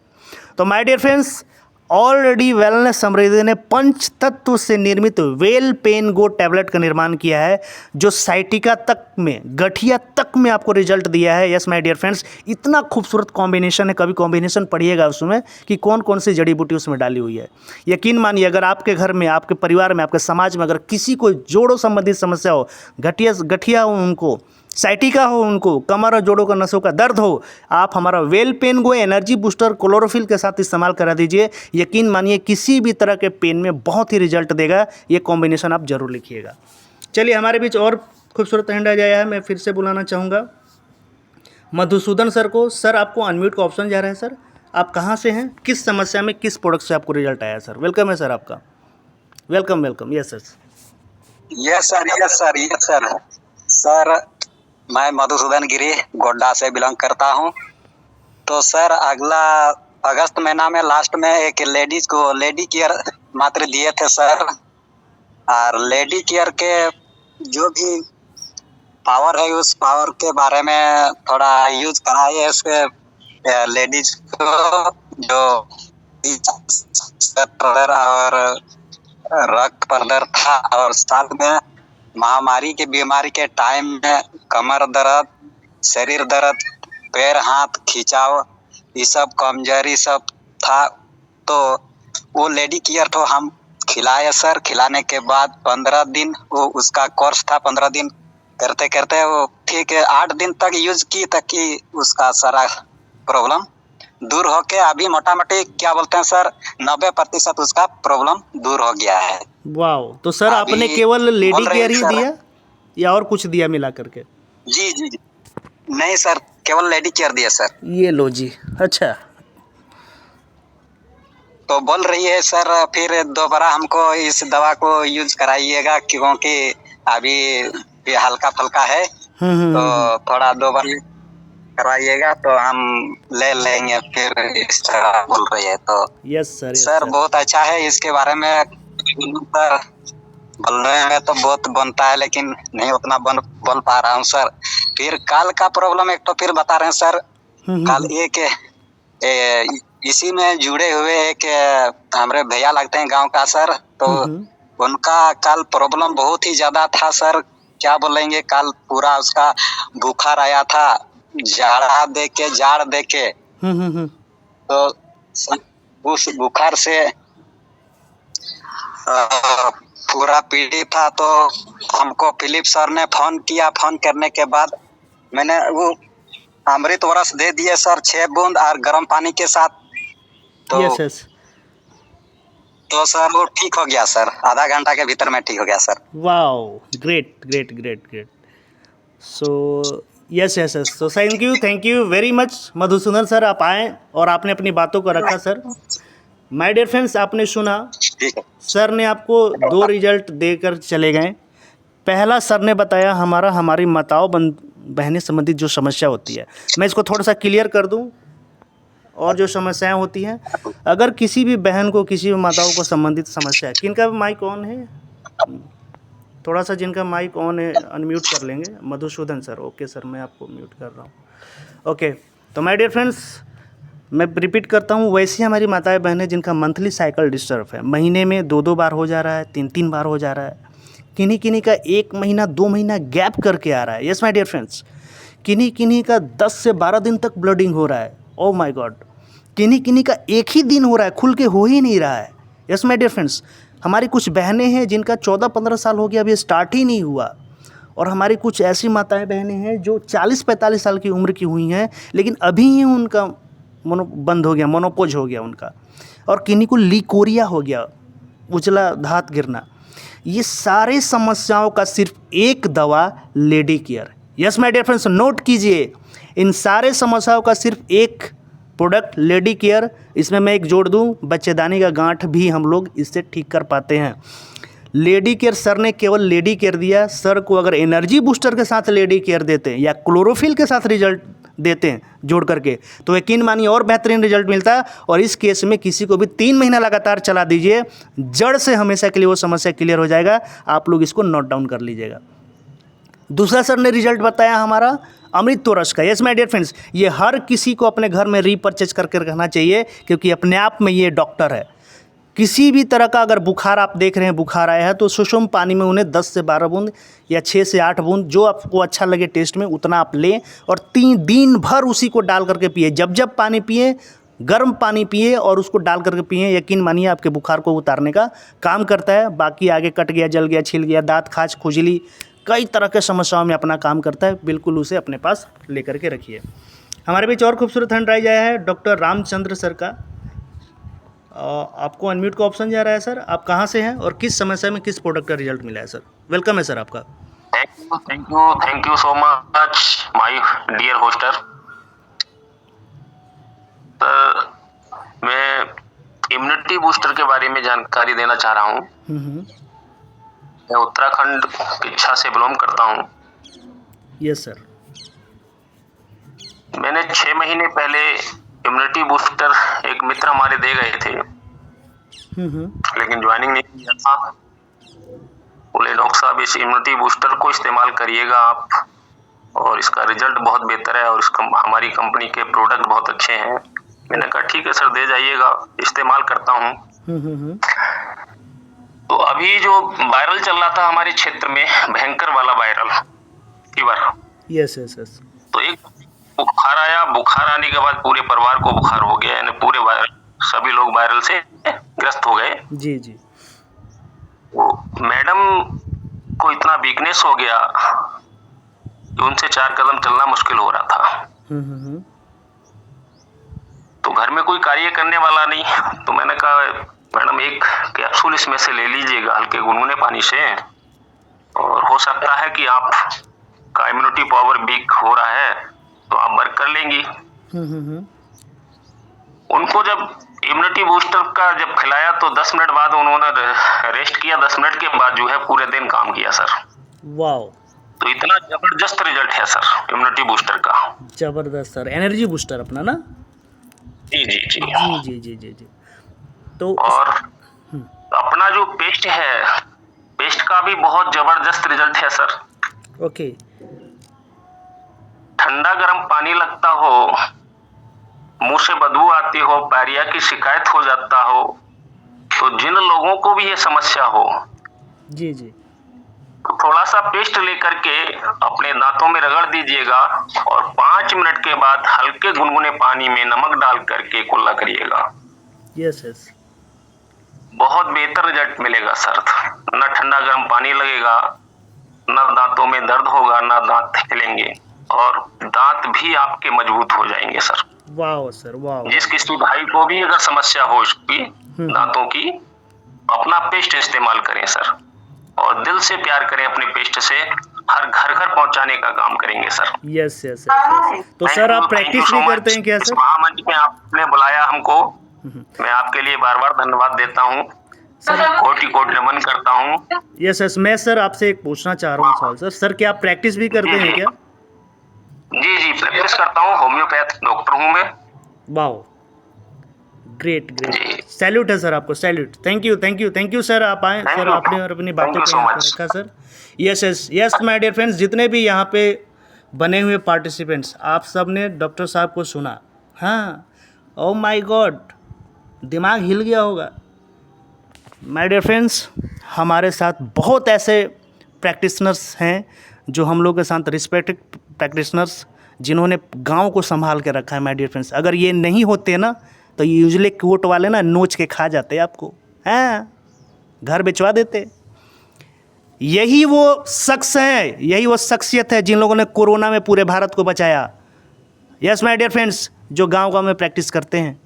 तो my dear friends, already wellness Samriddhi ने पंच तत्व से निर्मित वेल पेन गो टैबलेट का निर्माण किया है, जो साइटिका तक में, गठिया तक में आपको रिजल्ट दिया है। यस माय डियर फ्रेंड्स, इतना खूबसूरत कॉम्बिनेशन है, कभी कॉम्बिनेशन पढ़िएगा उसमें कि कौन कौन सी जड़ी बूटी उसमें डाली हुई है। यकीन मानिए, अगर आपके घर में, आपके परिवार में, आपके समाज में अगर किसी को जोड़ों संबंधित समस्या हो, गठिया हो, उनको साइटिका हो, उनको कमर और जोड़ों का नसों का दर्द हो, आप हमारा वेल पेन गो एनर्जी बूस्टर क्लोरोफिल के साथ इस्तेमाल करा दीजिए। यकीन मानिए किसी भी तरह के पेन में बहुत ही रिजल्ट देगा। ये कॉम्बिनेशन आप जरूर लिखिएगा। चलिए, हमारे बीच और खूबसूरत हैंड आ जाया है। मैं फिर से बुलाना चाहूँगा मधुसूदन सर को। सर, आपको अनम्यूट का ऑप्शन जा रहा है। सर, आप कहाँ से हैं, किस समस्या में, किस प्रोडक्ट से आपको रिजल्ट आया? सर, वेलकम है सर आपका। Welcome welcome. Yes sir. Yes sir, yes sir, yes sir. Sir, मैं मधुसूदन गिरी गोड्डा से बिलोंग करता हूँ। तो सर, अगला अगस्त महीना में लास्ट में एक लेडीज को लेडी केयर मात्र दिए थे सर। और लेडी केयर के जो भी पावर है, उस पावर के बारे में थोड़ा यूज कराइए इसके लेडीज को, जो और रक्त प्रदर था, और साथ में महामारी के बीमारी के टाइम में कमर दर्द, शरीर दर्द, पैर हाथ खिंचाव, ये सब कमजोरी सब था। तो वो लेडी केयर तो हम खिलाए सर। खिलाने के बाद 15 दिन वो उसका कोर्स था। 15 दिन करते करते वो ठीक है 8 दिन तक यूज की, ताकि उसका सारा प्रॉब्लम दूर होके अभी मोटा मोटी क्या बोलते हैं सर, 90% उसका प्रॉब्लम दूर हो गया है। वाह! तो सर, आपने केवल लेडी केयर ही दिया या और कुछ दिया मिला करके? जी जी जी, नहीं सर, केवल लेडी केयर दिया सर। ये लो जी। अच्छा, तो बोल रही है सर फिर दोबारा हमको इस दवा को यूज कराइएगा, क्योंकि अभी ये हल्का फुल्का है। तो थोड़ा दोबारा कराइएगा तो हम ले लेंगे फिर, इस तरह बोल रही है। तो यस सर, सर बहुत अच्छा है। इसके बारे में सर बोलने में तो बहुत बनता है, लेकिन नहीं उतना बोल पा रहा हूँ सर। फिर काल का प्रॉब्लम एक तो फिर बता रहे हैं सर। काल एक इसी में जुड़े हुए एक हमारे भैया लगते हैं गांव का सर। तो उनका काल प्रॉब्लम बहुत ही ज्यादा था सर। क्या बोलेंगे, काल पूरा उसका बुखार आया था, जाड़ दे के तो उस बुखार से पूरा पीड़ित था। तो हमको फिलिप सर ने फोन किया। फोन करने के बाद मैंने वो अमृत वरस दे दिए सर, 6 बूंद और गर्म पानी के साथ। तो यस। तो सर वो ठीक हो गया सर, आधा घंटा के भीतर में ठीक हो गया sir. Wow, great great great great. So yes. So thank you very much Madhusudan sir, आप आए और आपने अपनी बातों को रखा सर। माय डियर फ्रेंड्स, आपने सुना, सर ने आपको 2 रिजल्ट देकर चले गए। पहला, सर ने बताया हमारी माताओं बहनें संबंधित जो समस्या होती है, मैं इसको थोड़ा सा क्लियर कर दूं। और जो समस्याएं होती हैं, अगर किसी भी बहन को, किसी भी माताओं को संबंधित समस्या है, किनका माइक ऑन है, थोड़ा सा जिनका माइक ऑन है अनम्यूट कर लेंगे। मधुसूदन सर, ओके सर, मैं आपको म्यूट कर रहा हूँ। ओके, तो माय डियर फ्रेंड्स, मैं रिपीट करता हूँ, वैसी हमारी माताएं बहनें जिनका मंथली साइकिल डिस्टर्ब है, महीने में 2-2 बार हो जा रहा है, 3-3 बार हो जा रहा है, किन्हीं का 1 महीना 2 महीना गैप करके आ रहा है। यस माय डियर फ्रेंड्स, किन्हीं का 10 से 12 दिन तक ब्लीडिंग हो रहा है। ओह माय गॉड, किन्हीं का 1 ही दिन हो रहा है, खुल के हो ही नहीं रहा है। यस माय डियर फ्रेंड्स, हमारी कुछ बहनें हैं जिनका 14-15 साल हो गया, अभी स्टार्ट ही नहीं हुआ। और हमारी कुछ ऐसी माताएं बहनें हैं जो 40-45 साल की उम्र की हुई हैं, लेकिन अभी ही उनका बंद हो गया, मोनोपोज हो गया उनका। और किन्हीं को लिकोरिया हो गया, उजला धात गिरना। ये सारे समस्याओं का सिर्फ एक दवा, lady care. Yes my dear friends, नोट कीजिए, इन सारे समस्याओं का सिर्फ एक प्रोडक्ट, लेडी केयर। इसमें मैं एक जोड़ दूं, बच्चेदानी का गांठ भी हम लोग इससे ठीक कर पाते हैं। लेडी केयर सर ने केवल लेडी केयर दिया, सर को अगर एनर्जी बूस्टर के साथ लेडी केयर देते हैं या क्लोरोफिल के साथ रिजल्ट देते हैं जोड़ करके, तो यकीन मानिए और बेहतरीन रिजल्ट मिलता है। और इस केस में किसी को भी 3 महीना लगातार चला दीजिए, जड़ से हमेशा के लिए वो समस्या क्लियर हो जाएगा। आप लोग इसको नोट डाउन कर लीजिएगा। दूसरा सर ने रिजल्ट बताया हमारा अमृत तोरस का। यस माय डियर फ्रेंड्स, ये हर किसी को अपने घर में रीपरचेज करके रखना चाहिए, क्योंकि अपने आप में ये डॉक्टर है। किसी भी तरह का अगर बुखार आप देख रहे हैं, बुखार आया है, तो सुषुम पानी में उन्हें 10 से 12 बूंद या 6 से 8 बूंद, जो आपको अच्छा लगे टेस्ट में उतना आप लें, और 3 दिन भर उसी को डाल करके पिए। जब जब पानी पिए, गर्म पानी पिए और उसको डाल करके पिए। यकीन मानिए आपके बुखार को उतारने का काम करता है। बाकी आगे कट गया, जल गया, छिल गया, दांत खाज, खुजली, कई तरह के समस्याओं में अपना काम करता है। बिल्कुल उसे अपने पास लेकर के रखिए। हमारे बीच और खूबसूरत हैंड राइज आया है डॉक्टर रामचंद्र सर का। आपको अनम्यूट का ऑप्शन जा रहा है सर। आप कहाँ से हैं और किस समस्या में किस प्रोडक्ट का रिजल्ट मिला है सर? वेलकम है सर आपका। Thank you so much my dear hoster. Sir, मैं इम्यूनिटी बूस्टर के बारे में जानकारी देना चाह रहा हूँ। मैं उत्तराखंड की इच्छा से बिलोंग करता हूँ। Yes sir. मैंने 6 महीने पहले इम्यूनिटी बूस्टर एक मित्र हमारे दे गए थे, लेकिन ज्वाइनिंग नहीं किया था। बोले डॉक्टर साहब इस इम्यूनिटी बूस्टर को इस्तेमाल करिएगा आप, और इसका रिजल्ट बहुत बेहतर है और हमारी कंपनी के प्रोडक्ट बहुत अच्छे हैं। मैंने कहा ठीक है सर, दे जाइएगा, इस्तेमाल करता हूँ। तो अभी जो वायरल चल रहा था हमारे क्षेत्र में, भयंकर वाला viral fever. Yes yes yes. तो एक बुखार आया, बुखार आने के बाद पूरे परिवार को बुखार हो गया, यानी पूरे सभी लोग वायरल से ग्रस्त हो गए। जी जी। वो मैडम को इतना वीकनेस हो गया कि उनसे 4 कदम चलना मुश्किल हो रहा था। तो घर में कोई कार्य करने वाला नहीं, तो मैंने कहा मैडम एक कैप्सूल इसमें से ले लीजिएगा हल्के गुनगुने पानी से, और हो सकता है कि आप का इम्यूनिटी पावर वीक हो रहा है तो आप वर्क कर लेंगी। उनको जब इम्यूनिटी बूस्टर का जब खिलाया तो 10 मिनट बाद उन्होंने रेस्ट किया। 10 मिनट के बाद जो है पूरे दिन काम किया सर। वाओ। तो इतना जबरदस्त रिजल्ट है सर इम्यूनिटी बूस्टर का। जबरदस्त सर। एनर्जी बूस्टर अपना ना? जी जी जी जी जी जी जी जी। तो और अपना जो पेस्ट है, पेस्ट का भी बहुत जबरदस्त रिजल्ट है सर। ओके। ठंडा गर्म पानी लगता हो, मुंह से बदबू आती हो, डायरिया की शिकायत हो जाता हो, तो जिन लोगों को भी ये समस्या हो, जी जी, तो थोड़ा सा पेस्ट लेकर के अपने दांतों में रगड़ दीजिएगा और 5 मिनट के बाद हल्के गुनगुने पानी में नमक डाल करके कुल्ला करिएगा। Yes yes. बहुत बेहतर रिजल्ट मिलेगा सर। ना ठंडा गर्म पानी लगेगा, ना दांतों में दर्द होगा, ना दांत हिलेंगे, और दांत भी आपके मजबूत हो जाएंगे सर। वाह सर वाह। जिस किसी भाई को भी अगर समस्या हो इसकी दांतों की, अपना पेस्ट इस्तेमाल करें सर, और दिल से प्यार करें अपने पेस्ट से। हर घर घर पहुंचाने का काम करेंगे सर। Yes yes yes. तो सर आप प्रैक्टिस भी करते हैं क्या सर? महामंच में आपने बुलाया हमको, मैं आपके लिए बार बार धन्यवाद देता हूँ सर, कोटि कोटि नमन करता हूँ। Yes yes. मैं सर आपसे एक पूछना चाह रहा हूँ सवाल सर। सर क्या आप प्रैक्टिस भी करते हैं क्या? जी जी, प्रैक्टिस करता हूँ, होम्योपैथ डॉक्टर हूँ मैं। वाह, ग्रेट ग्रेट। सैल्यूट है सर आपको, सैल्यूट। Thank you sir. आप आए सर, आपने और अपनी बातों को यहाँ पर रखा sir. Yes yes yes my dear friends, जितने भी यहाँ पे बने हुए पार्टिसिपेंट्स, आप सब ने डॉक्टर साहब को सुना। हाँ, ओ माय गॉड, दिमाग हिल गया होगा। माय डियर फ्रेंड्स, हमारे साथ बहुत ऐसे प्रैक्टिशनर्स हैं जो हम लोग के साथ रिस्पेक्टेड प्रैक्टिशनर्स, जिन्होंने गांव को संभाल के रखा है। माय डियर फ्रेंड्स, अगर ये नहीं होते ना तो ये यूजली कोर्ट वाले ना नोच के खा जाते आपको, हाँ, घर बेचवा देते। यही वो शख्स हैं, यही वो शख्सियत है जिन लोगों ने कोरोना में पूरे भारत को बचाया। यस माय डियर फ्रेंड्स, जो गांव में प्रैक्टिस करते हैं,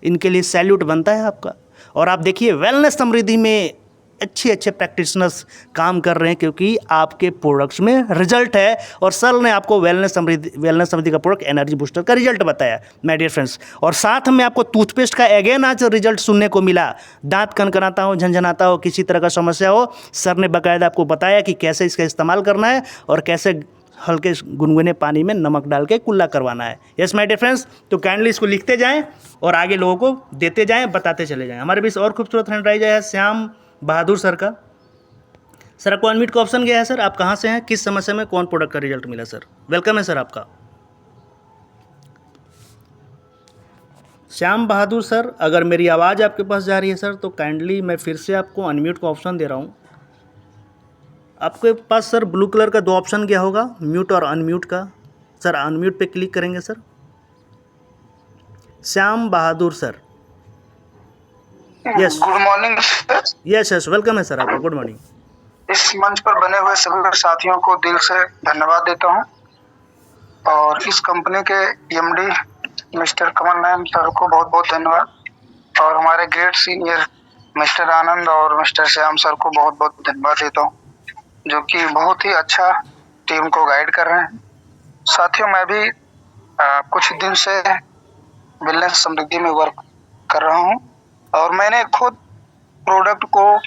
इनके लिए सैल्यूट बनता है आपका। और आप देखिए वेलनेस समृद्धि में अच्छे अच्छे प्रैक्टिशनर्स काम कर रहे हैं, क्योंकि आपके प्रोडक्ट्स में रिजल्ट है। और सर ने आपको वेलनेस समृद्धि का प्रोडक्ट एनर्जी बूस्टर का रिजल्ट बताया माय डियर फ्रेंड्स। और साथ में आपको टूथपेस्ट का अगेन आज रिजल्ट सुनने को मिला। दांत कनकनाता हो, झंझनाता हो, किसी तरह का समस्या हो, सर ने बाकायदा आपको बताया कि कैसे इसका इस्तेमाल करना है और कैसे हल्के गुनगुने पानी में नमक डाल के कुल्ला करवाना है। यस माय डियर फ्रेंड्स, तो काइंडली इसको लिखते जाएं और आगे लोगों को देते जाएं, बताते चले जाएं। हमारे बीच और खूबसूरत हैंड राइज है श्याम बहादुर सर का। सर आपको अनम्यूट का ऑप्शन गया है। सर आप कहाँ से हैं, किस समस्या में कौन प्रोडक्ट का रिजल्ट मिला? सर वेलकम है सर आपका। श्याम बहादुर सर, अगर मेरी आवाज़ आपके पास जा रही है सर, तो काइंडली मैं फिर से आपको अनम्यूट का ऑप्शन दे रहा हूँ। आपके पास सर ब्लू कलर का 2 ऑप्शन गया होगा, म्यूट और अनम्यूट का। सर अनम्यूट पे क्लिक करेंगे sir. Shyam Bahadur sir, yes good morning sir. Yes yes, welcome है सर आपका, गुड मॉर्निंग। इस मंच पर बने हुए सभी साथियों को दिल से धन्यवाद देता हूं और इस कंपनी के MD mister Kamal Nayan sir को बहुत बहुत धन्यवाद और हमारे ग्रेट सीनियर मिस्टर आनंद और मिस्टर श्याम सर को बहुत बहुत धन्यवाद देता हूं, जो कि बहुत ही अच्छा टीम को गाइड कर रहे हैं। साथियों, मैं भी कुछ दिन से वेलनेस समृद्धि में वर्क कर रहा हूं और मैंने खुद प्रोडक्ट को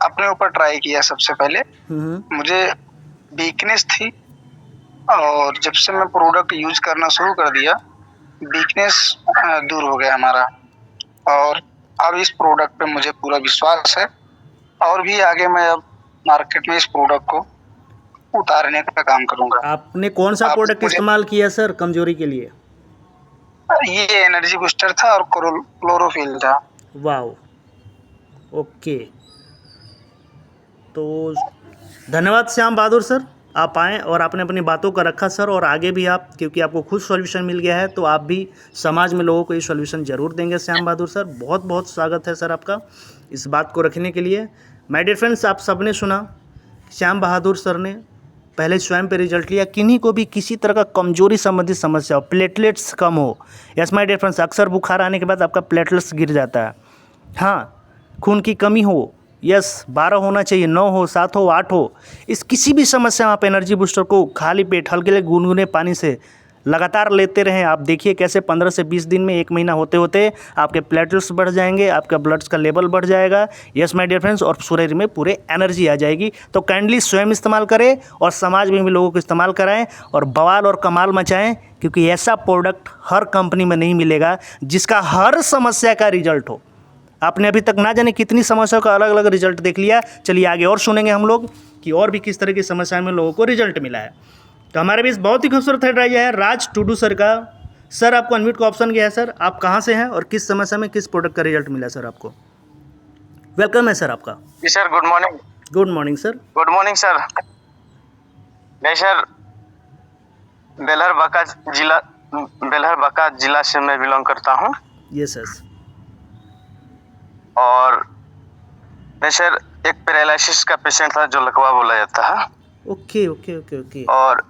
अपने ऊपर ट्राई किया। सबसे पहले मुझे वीकनेस थी और जब से मैं प्रोडक्ट यूज करना शुरू कर दिया, वीकनेस दूर हो गया हमारा और अब इस प्रोडक्ट पे मुझे पूरा विश्वास है और भी आगे मैं अब मार्केट में इस प्रोडक्ट को उतारने का काम करूंगा। आपने कौन सा प्रोडक्ट इस्तेमाल किया सर कमजोरी के लिए? ये एनर्जी बूस्टर था और क्लोरोफिल था। वाओ, ओके, तो धन्यवाद श्याम बहादुर सर, आप आएँ और आपने अपनी बातों का रखा सर। और आगे भी आप, क्योंकि आपको खुद सॉल्यूशन मिल गया है, तो आप भी समाज में लोगों को ये सॉल्यूशन ज़रूर देंगे। श्याम बहादुर सर, बहुत बहुत स्वागत है सर आपका इस बात को रखने के लिए। माय डियर फ्रेंड्स, आप सबने सुना श्याम बहादुर सर ने पहले स्वयं पे रिजल्ट लिया। किन्हीं को भी किसी तरह का कमजोरी संबंधी समस्या हो, प्लेटलेट्स कम हो, यस माय डियर फ्रेंड्स, अक्सर बुखार आने के बाद आपका प्लेटलेट्स गिर जाता है। हाँ, खून की कमी हो, यस 12 होना चाहिए, 9 हो, 7 हो, 8 हो, इस किसी भी समस्या में आप एनर्जी बूस्टर को खाली पेट हल्के गुनगुने पानी से लगातार लेते रहें। आप देखिए कैसे 15 से 20 दिन में 1 महीना होते होते आपके प्लेटलेट्स बढ़ जाएंगे, आपका ब्लड्स का लेवल बढ़ जाएगा, यस माय डियर फ्रेंड्स, और शरीर में पूरे एनर्जी आ जाएगी। तो काइंडली स्वयं इस्तेमाल करें और समाज में भी लोगों को इस्तेमाल कराएं और बवाल और कमाल मचाएं, क्योंकि ऐसा प्रोडक्ट हर कंपनी में नहीं मिलेगा जिसका हर समस्या का रिजल्ट हो। आपने अभी तक ना जाने कितनी समस्याओं का अलग अलग रिजल्ट देख लिया। चलिए आगे और सुनेंगे हम लोग कि और भी किस तरह की समस्या में लोगों को रिजल्ट मिला है। तो हमारे बीच बहुत ही खूबसूरत हेड राइज है राज टूडू सर का। सर आपको अनम्यूट का ऑप्शन गया है। सर आप कहाँ से हैं और किस समस्या में किस प्रोडक्ट का रिजल्ट मिला सर आपको? वेलकम है सर आपका। जी sir, good morning. Good morning sir. Good morning sir. नहीं सर, बेलहर बांका जिला से मैं बिलोंग करता हूँ। Yes sir. और मैं सर एक पैरालिसिस का पेशेंट था जो लकवा बोला जाता है। Okay okay okay okay. और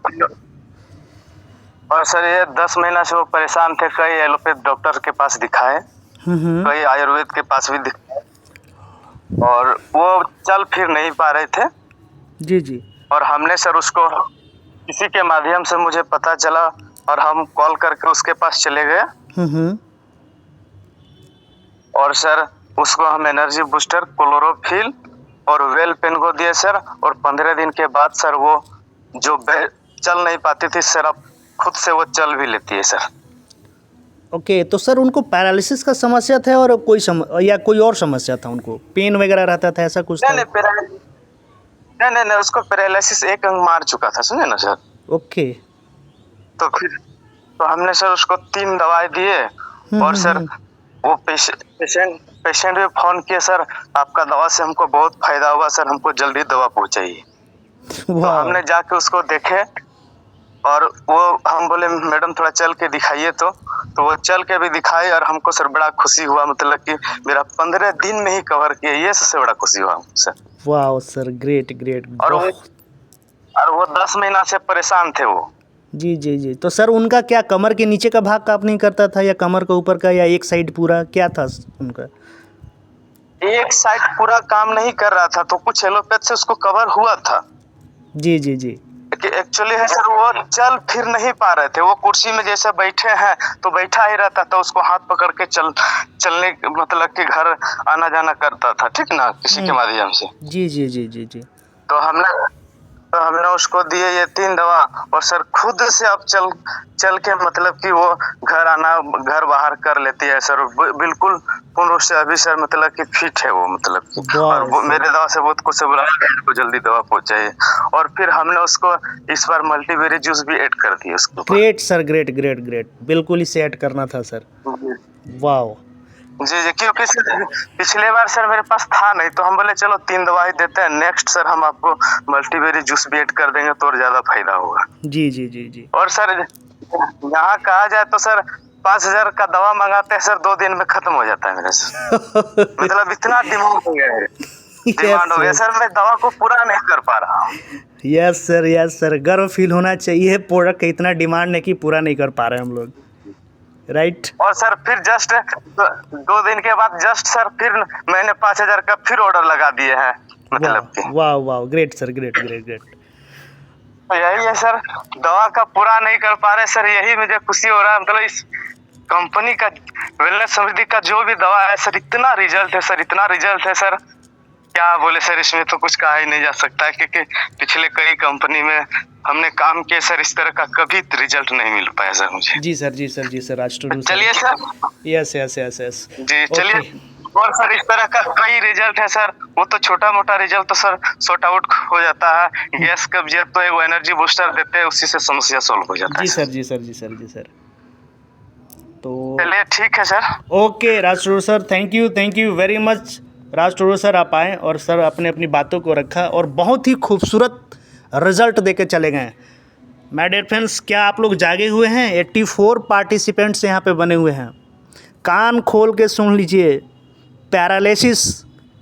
सर ये 10 महीना से वो परेशान थे। कई एलोपैथ डॉक्टर के पास दिखाए, कई आयुर्वेद के पास भी दिखाए और वो चल फिर नहीं पा रहे थे। जी जी। और हमने सर उसको किसी के माध्यम से मुझे पता चला और हम कॉल करके उसके पास चले गए। और सर उसको हम एनर्जी बूस्टर, क्लोरोफिल और वेल पेन को दिए सर। और 15 दिन के बाद सर वो जो चल नहीं पाती थी सर, अब खुद से वो चल भी लेती है सर। ओके, तो सर उनको पैरालिसिस का समस्या था और या कोई और समस्या था? उनको पेन वगैरह रहता था, ऐसा कुछ था? नहीं, उसको पैरालिसिस एक अंग मार चुका था, सुने ना सर। ओके। तो हमने सर उसको 3 दवाई दिए और सर वो पेशेंट भी फोन किए, सर आपका दवा से हमको बहुत फायदा हुआ सर, हमको जल्दी दवा पहुंचाइए। तो हमने जाके उसको देखे और वो हम बोले मैडम थोड़ा चल के दिखाइए। तो वो चल के भी दिखाए और हमको सर बड़ा खुशी हुआ, मतलब कि मेरा 15 दिन में ही कवर किया, ये सबसे बड़ा खुशी हुआ सर। वाह सर, ग्रेट ग्रेट। और वो 10 महीना से परेशान थे वो। जी जी जी। तो सर उनका क्या कमर के नीचे का भाग काम नहीं करता था या कमर के ऊपर का या एक साइड पूरा, क्या था उनका? एक साइड पूरा काम नहीं कर रहा था, तो कुछ एलोपैथ से उसको कवर हुआ था। जी जी जी कि एक्चुअली है सर, वो चल फिर नहीं पा रहे थे। वो कुर्सी में जैसे बैठे हैं तो बैठा ही रहता था, उसको हाथ पकड़ के चलने मतलब कि घर आना जाना करता था, ठीक ना, किसी के माध्यम से। जी जी जी जी जी तो हमने उसको दिए ये 3 दवा, और सर खुद से अब चल के मतलब कि वो घर बाहर कर लेती है सर, बिल्कुल पूर्ण रूप से अभी सर मतलब कि फिट है वो, मतलब कि। और वो मेरे दवा से बहुत कुछ बोला को जल्दी दवा पहुंचाइए, और फिर हमने उसको इस बार मल्टीबेरी जूस भी ऐड कर दिया उसको। Great sir, great great great, बिल्कुल इसे ऐड करना था सर। वाह जी जी, क्योंकि सर पिछले बार सर मेरे पास था नहीं, तो हम बोले चलो 3 दवाई देते हैं, नेक्स्ट सर हम आपको मल्टीबेरी जूस भी ऐड कर देंगे तो और ज्यादा फायदा होगा। जी जी जी जी और सर यहाँ कहा जाए तो सर 5,000 का दवा मंगाते हैं सर, 2 दिन में खत्म हो जाता है मेरे से। मतलब इतना डिमांड हो गया है, डिमांड हो गया सर, मैं दवा को पूरा नहीं कर पा रहा हूँ। यस सर, गर्व फील होना चाहिए, प्रोडक्ट का इतना डिमांड है कि पूरा नहीं कर पा रहे हम लोग, राइट। और सर फिर जस्ट 2 दिन के बाद जस्ट सर फिर मैंने 5,000 का फिर ऑर्डर लगा दिए हैं, मतलब कि। वाह वाह, great sir, great great great. तो यही है सर, दवा का पूरा नहीं कर पा रहे सर, यही मुझे खुशी हो रहा है। मतलब इस कंपनी का वेलनेस समृद्धि का जो भी दवा है सर, इतना रिजल्ट है सर, इतना रिजल्ट है सर, क्या बोले सर, इसमें तो कुछ कहा ही नहीं जा सकता है, क्योंकि पिछले कई कंपनी में हमने काम किए सर, इस तरह का कभी रिजल्ट नहीं मिल पाया सर मुझे। जी सर आज टू चलिए sir, yes yes yes yes जी चलिए। और सर इस तरह का कई रिजल्ट है सर, वो तो छोटा मोटा रिजल्ट तो सर सॉर्ट आउट हो जाता है। गैस कब्जियत तो एक एनर्जी बूस्टर देते हैं, उसी से समस्या सॉल्व हो जाता है। जी सर। तो चलिए ठीक है sir. Okay Raj sir, thank you very much Raj sir, आप आए और सर अपने अपनी बातों को रखा और बहुत ही खूबसूरत रिजल्ट देके चले गए। माय डियर फ्रेंड्स, क्या आप लोग जागे हुए हैं? 84 पार्टिसिपेंट्स यहाँ पे बने हुए हैं, कान खोल के सुन लीजिए। पैरालिसिस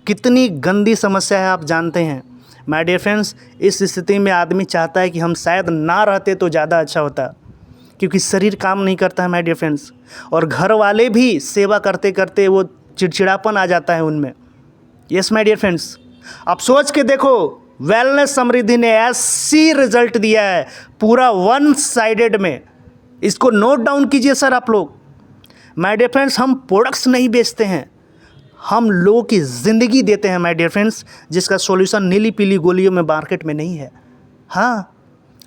कितनी गंदी समस्या है आप जानते हैं माय डियर फ्रेंड्स। इस स्थिति में आदमी चाहता है कि हम शायद ना रहते तो ज़्यादा अच्छा होता, क्योंकि शरीर काम नहीं करता है माय डियर फ्रेंड्स, और घर वाले भी सेवा करते करते वो चिड़चिड़ापन आ जाता है उनमें। यस माय डियर फ्रेंड्स, अब सोच के देखो, वेलनेस समृद्धि ने ऐसी रिजल्ट दिया है पूरा 1 साइडेड में। इसको नोट डाउन कीजिए सर आप लोग। माय डियर फ्रेंड्स, हम प्रोडक्ट्स नहीं बेचते हैं, हम लोगों की ज़िंदगी देते हैं माय डियर फ्रेंड्स, जिसका सॉल्यूशन नीली पीली गोलियों में मार्केट में नहीं है। हाँ,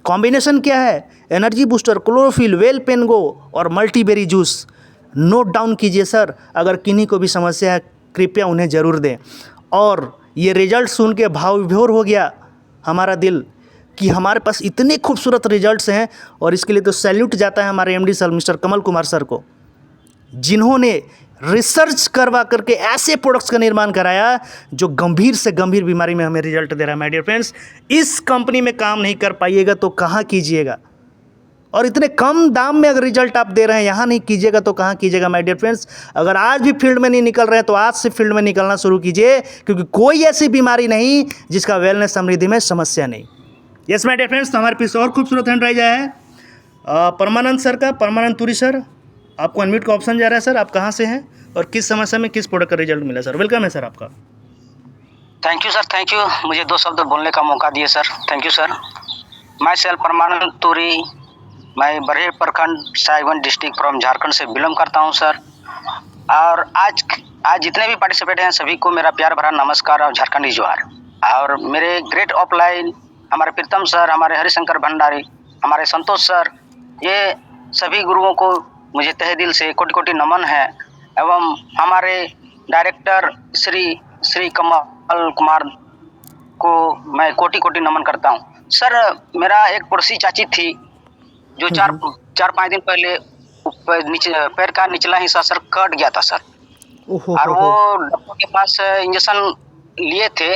कॉम्बिनेशन क्या है? एनर्जी बूस्टर, क्लोरोफिल, वेल पेनगो और मल्टीबेरी जूस। नोट डाउन कीजिए सर, अगर किन्हीं को भी समस्या है कृपया उन्हें ज़रूर दें। और ये रिजल्ट सुन के भाव विभोर हो गया हमारा दिल कि हमारे पास इतने खूबसूरत रिजल्ट्स हैं, और इसके लिए तो सैल्यूट जाता है हमारे MD sir mister Kamal Kumar sir को, जिन्होंने रिसर्च करवा करके ऐसे प्रोडक्ट्स का निर्माण कराया जो गंभीर से गंभीर बीमारी में हमें रिजल्ट दे रहा है। माय डियर फ्रेंड्स, इस कंपनी में काम नहीं कर पाइएगा तो कहाँ कीजिएगा, और इतने कम दाम में अगर रिजल्ट आप दे रहे हैं यहाँ नहीं कीजिएगा तो कहाँ कीजिएगा माय डियर फ्रेंड्स। अगर आज भी फील्ड में नहीं निकल रहे हैं तो आज से फील्ड में निकलना शुरू कीजिए, क्योंकि कोई ऐसी बीमारी नहीं जिसका वेलनेस समृद्धि में समस्या नहीं। यस माय डियर फ्रेंड्स, तो हमारे पीछे और खूबसूरत हैंड राइज आया है परमानंद सर का। परमानंद तुरी सर, आपको अनम्यूट का ऑप्शन जा रहा है सर, आप कहाँ से हैं और किस समस्या में किस प्रोडक्ट का रिजल्ट मिला सर? वेलकम है सर आपका। Thank you sir, thank you, मुझे 2 शब्द बोलने का मौका दिए सर, थैंक यू सर। मैं सेल्फ परमानंद तुरी, मैं बरहेड़ प्रखंड साहिबगंज डिस्ट्रिक्ट फ्रॉम झारखंड से बिलोंग करता हूं सर। और आज जितने भी पार्टिसिपेट हैं सभी को मेरा प्यार भरा नमस्कार और झारखंडी जोहार। और मेरे ग्रेट ऑफलाइन हमारे प्रीतम सर, हमारे हरिशंकर भंडारी, हमारे संतोष सर, ये सभी गुरुओं को मुझे तहे दिल से कोटि कोटि नमन है। एवं हमारे डायरेक्टर श्री कमल कुमार को मैं कोटि कोटि नमन करता हूँ सर। मेरा एक पड़ोसी चाची थी जो 4-5 दिन पहले पैर का निचला हिस्सा सर कट गया था सर, और वो डॉक्टर के पास इंजेक्शन लिए थे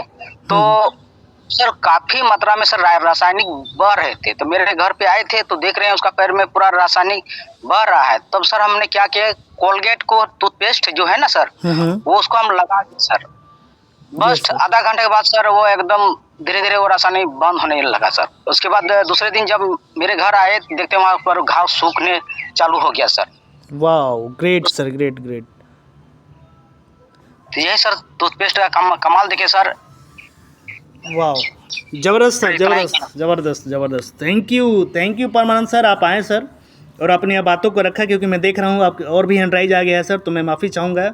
तो सर काफी मात्रा में सर रासायनिक बह रहे थे। तो मेरे घर पे आए थे तो देख रहे हैं उसका पैर में पूरा रासायनिक बह रहा है। तब सर हमने क्या किया, कोलगेट को टूथपेस्ट जो है ना सर, वो उसको हम लगा दिए सर। बस आधा घंटे के बाद सर वो एकदम धीरे धीरे वो रासायनिक बंद होने लगा सर। उसके बाद दूसरे दिन जब मेरे घर आए देखते वहाँ पर घाव सूखने चालू हो गया सर। वाह, ग्रेट सर, ग्रेट ग्रेट। तो यही सर टूथपेस्ट का कमाल देखिए सर। वाह, ज़बरदस्त सर, इतना ही ज़बरदस्त ज़बरदस्त ज़बरदस्त। थैंक यू परमानंद सर, आप आए सर और अपनी आप बातों को रखा, क्योंकि मैं देख रहा हूँ आप और भी हैंड राइज आ गया है सर, तो मैं माफ़ी चाहूँगा।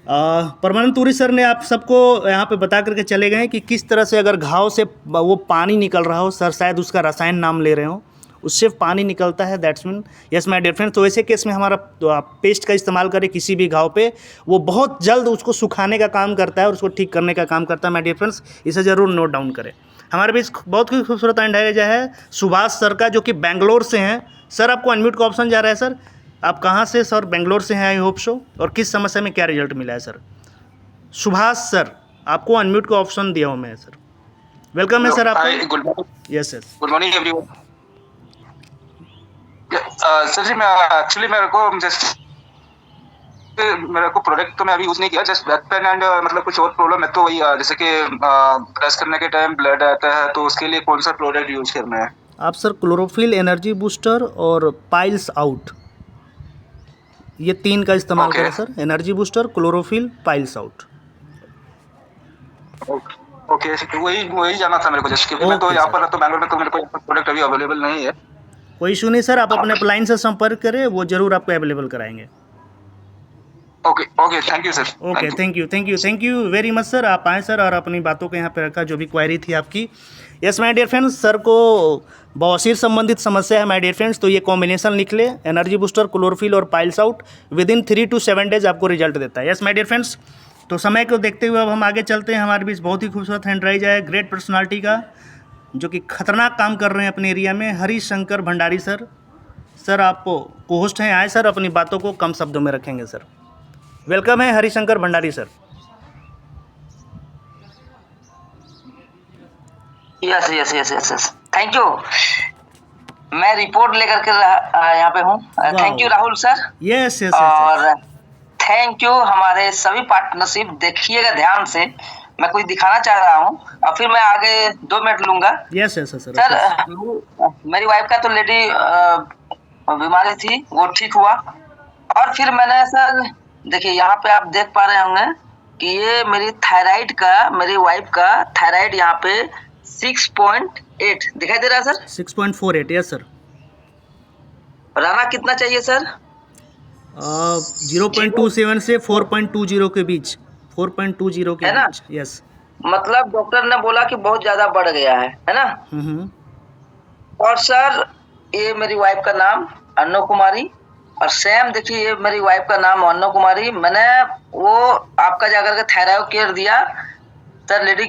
परमानंद तुरी सर ने आप सबको यहाँ पे बता करके चले गए कि किस तरह से अगर घाव से वो पानी निकल रहा हो, सर शायद उसका रसायन नाम ले रहे हो, उससे पानी निकलता है, that's mean yes my dear friends. तो ऐसे केस में हमारा तो आप पेस्ट का इस्तेमाल करें किसी भी घाव पे, वो बहुत जल्द उसको सुखाने का काम करता है और उसको ठीक करने का काम करता है माय डियर फ्रेंड्स, इसे ज़रूर नोट डाउन करें। हमारे बीच बहुत ही खूबसूरत अंडा है सुभाष सर का, जो कि बेंगलोर से हैं। सर आपको अनम्यूट का ऑप्शन जा रहा है सर, आप कहाँ से सर? बेंगलोर से हैं आई होप सो। और किस समस्या में क्या रिजल्ट मिला है सर? सुभाष सर, आपको अनम्यूट का ऑप्शन दिया हूँ मैं सर, वेलकम है सर आपको। Good morning. Yes yes, good morning everyone. Sir जी, मैं एक्चुअली मेरे को प्रोडक्ट तो मैं अभी यूज नहीं किया, जस्ट बैक पेन एंड मतलब कुछ और प्रॉब्लम है, तो वही जैसे कि प्रेस करने के टाइम ब्लड आता है, तो उसके लिए कौन सा प्रोडक्ट यूज करना है? आप सर क्लोरोफिल, एनर्जी बूस्टर और पाइल्स आउट, ये 3 का इस्तेमाल करें sir. Energy booster, chlorophyll, piles out. Okay, वही जाना था मेरे को, जस्ट कि मैं तो यहाँ पर तो बैंगलोर में, तो मेरे को प्रोडक्ट अभी अवेलेबल नहीं है। कोई इशू नहीं सर, आप अपने अपलाइन से संपर्क करें, वो जरूर आपको अवेलेबल कराएंगे। Okay, thank you sir. Okay, thank you very much sir. आप आए सर और अपनी बातों को यहाँ पे रखा, जो भी क्वेरी थी आपकी। Yes my dear friends, sir को बवासीर संबंधित समस्या है माय डियर फ्रेंड्स, तो ये कॉम्बिनेशन लिख ले, एनर्जी बूस्टर, क्लोरोफिल और piles out, within 3 to 7 days आपको रिजल्ट देता है। यस माय डियर फ्रेंड्स, तो समय को देखते हुए अब हम आगे चलते हैं। हमारे बीच बहुत ही खूबसूरत हैंड राइज है ग्रेट पर्सनालिटी का, जो कि खतरनाक काम कर रहे हैं अपने एरिया में, हरिशंकर भंडारी सर। सर आप को होस्ट हैं, आए सर, अपनी बातों को कम शब्दों में रखेंगे सर। वेलकम है Harishankar Bhandari sir. Yes, thank you. मैं रिपोर्ट लेकर के यहाँ पे हूँ। Thank you Rahul sir. Yes और थैंक यू हमारे सभी पार्टनरशिप। देखिएगा ध्यान से, मैं कुछ दिखाना चाह रहा हूँ और फिर मैं आगे 2 मिनट लूंगा। यस सर, मेरी वाइफ का तो लेडी बीमारी थी, वो ठीक हुआ। और फिर मैंने सर, देखिए यहाँ पे आप देख पा रहे होंगे कि ये मेरी थायराइड का, मेरी वाइफ का थायराइड यहाँ पे 6.8 दिखाई दे रहा है सर। 6.48, yes sir. रहना कितना चाहिए सर? 0.27 से 4.20 के बीच, 4.20 के बीच, यस। मतलब डॉक्टर ने बोला कि बहुत ज्यादा बढ़ गया है ना। और सर, ये मेरी वाइफ का नाम अन्नो कुमारी, और सेम देखिए ये मेरी वाइफ का नाम अन्नो कुमारी। मैंने वो आपका जाकर के थायराइड केयर दिया सर, लेडी